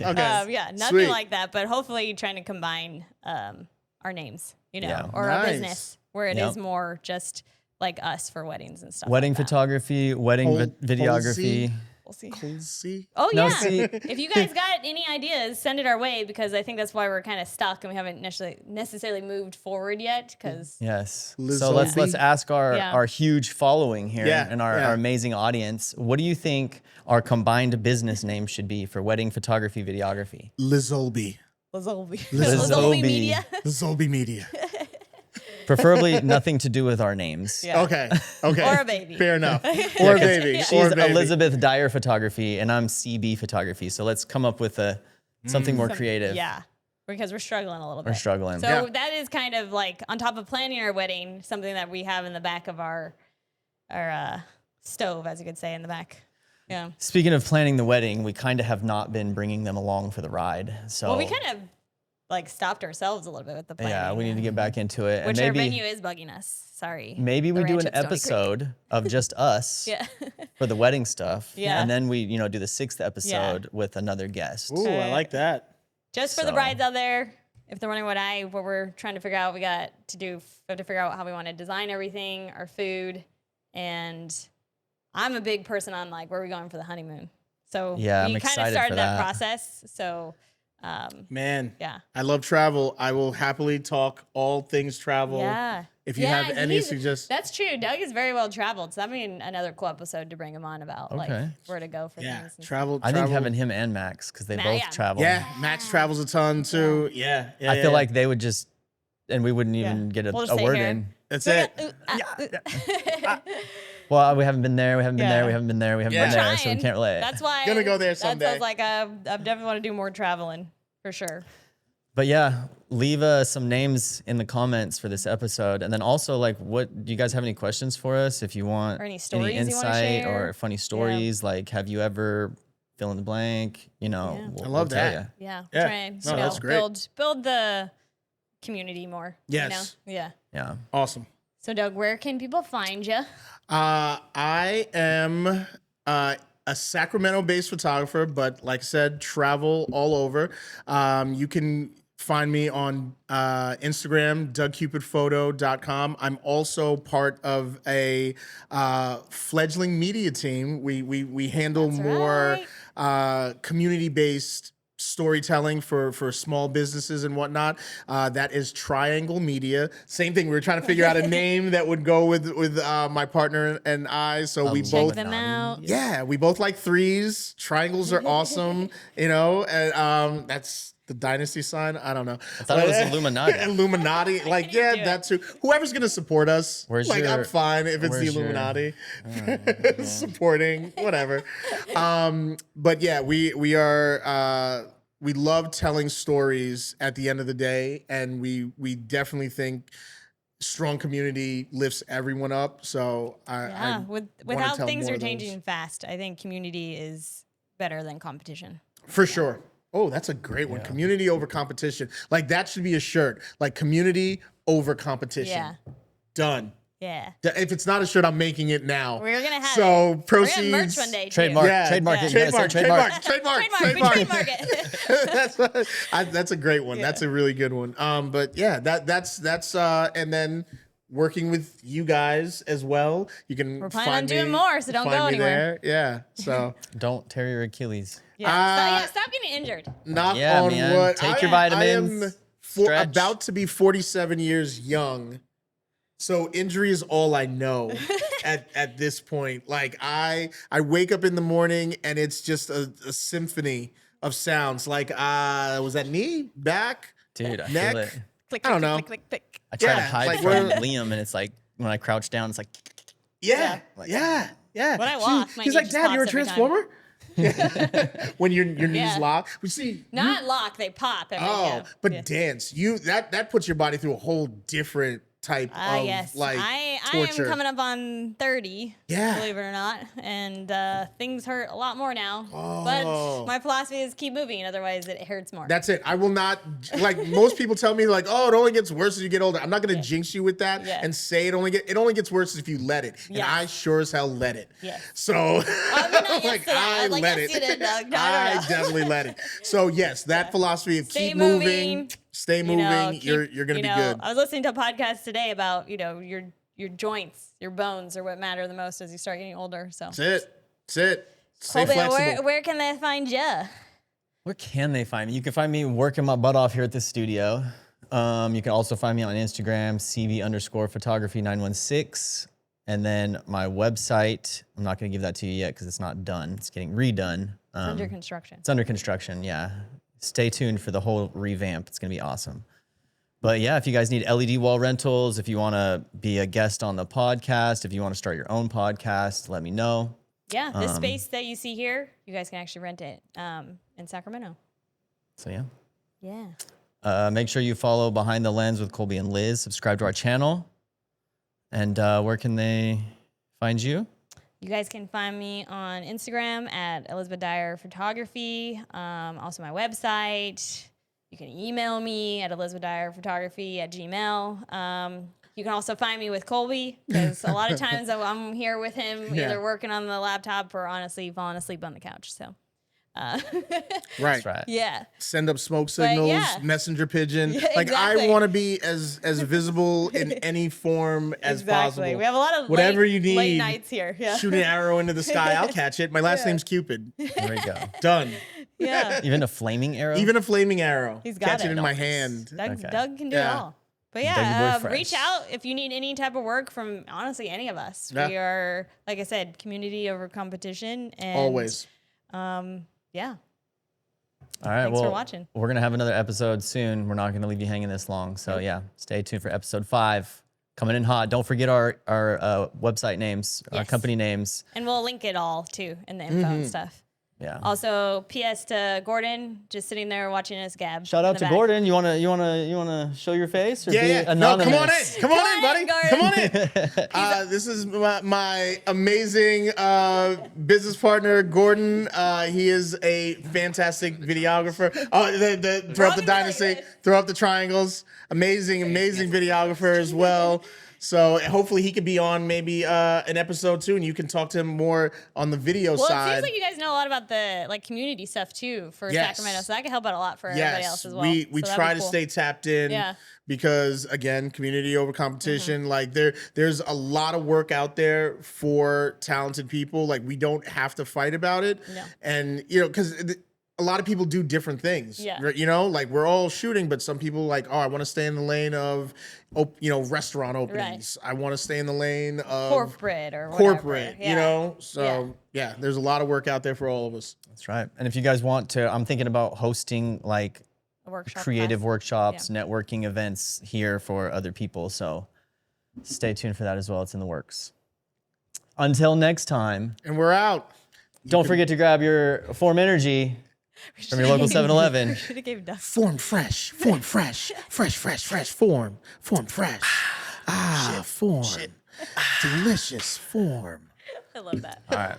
Okay. Yeah, nothing Sweet. like that. But hopefully, trying to combine our names, Yeah. or Nice. a business where it Yep. is more just like us for weddings and stuff. Wedding like that. photography, wedding videography. We'll see. See? Oh No, yeah. see- If you guys got any ideas, send it our way because I think that's why we're kind of stuck and we haven't necessarily moved forward yet. Because Yes. Liz So let's Zombie. ask our, Yeah. our huge following here Yeah, and our amazing audience. What do you think our combined business name should be for wedding photography, videography? Lizolby. Lazolby Lazolby. Media. Lizolby Media. Preferably nothing to do with our names. Yeah. Okay. Okay. Or a baby. Fair enough. Or a baby. She's Or a baby. Elizabeth Dyer Photography, and I'm CB Photography. So let's come up with something more creative. Yeah. Because we're struggling a little bit. We're struggling. So Yeah. that is kind of like on top of planning our wedding, something that we have in the back of our stove, as you could say, in the back. Yeah. Speaking of planning the wedding, we kind of have not been bringing them along for the ride. So Well, we kind of like stopped ourselves a little bit with the planning. yeah, we need to get back into it. Which and our maybe venue is bugging us. Sorry. maybe we The do ranch an at Stony Creek. episode of just us Yeah. for the wedding stuff. Yeah. And then we, do the 6th episode with another guest. Ooh, I like that. Just for the So- brides out there, if they're wondering what we're trying to figure out, we have to figure out how we want to design everything, our food, and I'm a big person on like where are we going for the honeymoon. So Yeah, I'm we kind of excited started for that that. process. So Man. yeah. I love travel. I will happily talk all things travel. Yeah. If you Yeah, have any he's- suggestions. That's true. Doug is very well traveled. So that'd be another cool episode to bring him on about like Okay. where to go for Yeah. things. and Travel. I think travel. having him and Max, because they Ma- both yeah. travel. Yeah. Max travels a ton too. Yeah. Yeah. I feel like they would just, and we wouldn't even get a, We'll just a stay word here. in. that's it. Well, we haven't been there. We haven't been Yeah. there. We haven't been there. We haven't Yeah. been there. So we Trying. can't relate. That's why Gonna go there That someday. sounds like I definitely want to do more traveling for sure. But yeah, leave some names in the comments for this episode. And then also, like, what do you guys have any questions for us? If you want Or any stories you wanna insight share? or funny stories, like, have you ever fill in the blank? Yeah. We'll, I love we'll tell that. ya. Yeah. Yeah. Try and No, that's great. build the community more. Yes. You know? Yeah. Yeah. Awesome. So Doug, where can people find you? I am a Sacramento-based photographer, but like I said, travel all over. You can find me on Instagram, dougcupidphoto.com. I'm also part of a fledgling media team. We handle That's more right. community-based storytelling for small businesses and whatnot. That is Triangle Media. Same thing. We were trying to figure out a name that would go with my partner and I. So we Check both them out. yeah, we both like threes. Triangles are awesome, and that's the dynasty sign. I don't know. I thought it was Illuminati. Illuminati. Like, yeah, do it. that's whoever's gonna support us. Where's like, I'm your- fine if it's the where's your- Illuminati supporting whatever. But yeah, we are. We love telling stories at the end of the day, and we definitely think strong community lifts everyone up. So Yeah. I With wanna how tell things more are of those. changing fast, I think community is better than competition. For sure. Oh, that's a great one. Community over competition. Like that should be a shirt. Like community over competition. Yeah. Done. Yeah. If it's not a shirt, I'm making it now. We're gonna have so it. proceeds. We're gonna merch one day. too. Trademark. Yeah, Trademark. yeah. You gotta say Trademark. Trademark. We trademark it. That's a great one. That's a really good one. But yeah, that's and then working with you guys as well. You can We're planning on find doing me- more, so don't find go me anywhere. there. Yeah. So Don't tear your Achilles. Yeah. Stop getting injured. knock Yeah, on man. wood. Take your I vitamins, am stretch. about to be 47 years young. So injury is all I know at this point. Like I wake up in the morning and it's just a symphony of sounds. Like was that knee, back, Dude, I neck? feel it. Click, I don't click, know. click, click, click. I try to Yeah, hide like from we're- Liam, and it's like when I crouch down, it's like, Yeah. When I walk, my he's knee like, just Dad, you're a pops every time." transformer. When your knees Yeah. lock. We see. Not lock, they pop. But dance, that puts your body through a whole different type of yes. like I torture. am coming up on 30, Yeah. believe it or not, and things hurt a lot more now. Oh. But my philosophy is keep moving, otherwise it hurts more. That's it. I will not, like most people tell me, like, oh, it only gets worse as you get older. I'm not going to jinx you with that and say it only gets worse if you let it. And I sure as hell let it. Yes. So like I let it. Doug. No, I definitely let it. So yes, that philosophy of Stay keep moving, stay moving, you're going to be good. I was listening to a podcast today about, your joints, your bones are what matter the most as you start getting older. So That's it. Stay Colby, flexible. where can they find you? where can they find me? You can find me working my butt off here at the studio. You can also find me on Instagram, CV_photography916. And then my website, I'm not going to give that to you yet because it's not done. It's getting redone. It's under construction. It's under construction, yeah. Stay tuned for the whole revamp. It's going to be awesome. But yeah, if you guys need LED wall rentals, if you want to be a guest on the podcast, if you want to start your own podcast, let me know. Yeah, this space that you see here, you guys can actually rent it in Sacramento. So yeah. Yeah. Make sure you follow Behind the Lens with Colby and Liz. Subscribe to our channel. And where can they find you? You guys can find me on Instagram at Elizabeth Dyer Photography. Also my website. You can email me at elizabethdyer.photography@gmail.com. You can also find me with Colby because a lot of times I'm here with him, either working on the laptop or honestly falling asleep on the couch. So, Right. Yeah. Send up smoke signals, messenger pigeon. Like I want to be as visible in any form as possible. We have a lot of whatever you need. late nights here. Yeah. Shoot an arrow into the sky, I'll catch it. My last name's Cupid. There we go. Done. Yeah. Even a flaming arrow? Even a flaming arrow. He's got catch it in my Nice. hand. Doug can do it all. But Dougie boy reach fresh. out if you need any type of work from honestly any of us. Yeah. We are, like I said, community over competition. And, Always. Yeah. All right, Thanks for watching. We're going to have another episode soon. We're not going to leave you hanging this long. So yeah, stay tuned for episode 5. Coming in hot. Don't forget our website names, our company names. And we'll link it all too in the info and stuff. Yeah. Also, P.S. to Gordon, just sitting there watching us gab. Shout out to Gordon. You wanna show your face or be Yeah. No, anonymous? come on in, buddy. Gordon. Come on in. This is my amazing business partner, Gordon. He is a fantastic videographer. Throw up the dynasty, throw up the triangles. Amazing videographer as well. So hopefully he could be on maybe an episode too, and you can talk to him more on the video side. Well, it seems like you guys know a lot about the community stuff too for Sacramento, so that could help out a lot for everybody else as well. We so try to stay tapped in because again, community over competition. Like there's a lot of work out there for talented people. Like we don't have to fight about it, and because a lot of people do different things. Yeah. Like we're all shooting, but some people like, oh, I want to stay in the lane of, restaurant openings. I want to stay in the lane of corporate or whatever. So there's a lot of work out there for all of us. That's right. And if you guys want to, I'm thinking about hosting like creative workshops, networking events here for other people. So stay tuned for that as well. It's in the works. Until next time. And we're out. Don't forget to grab your Form Energy from your local 7-Eleven. Form fresh, form fresh, fresh, form fresh. Form. Delicious form. I love that. All right.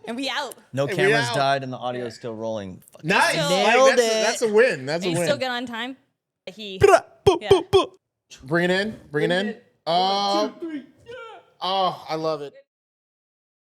And we out. No cameras died and the audio is still rolling. Nice. Nailed it. That's a win. That's a win. Are you still good on time? Bring it in. Oh, I love it.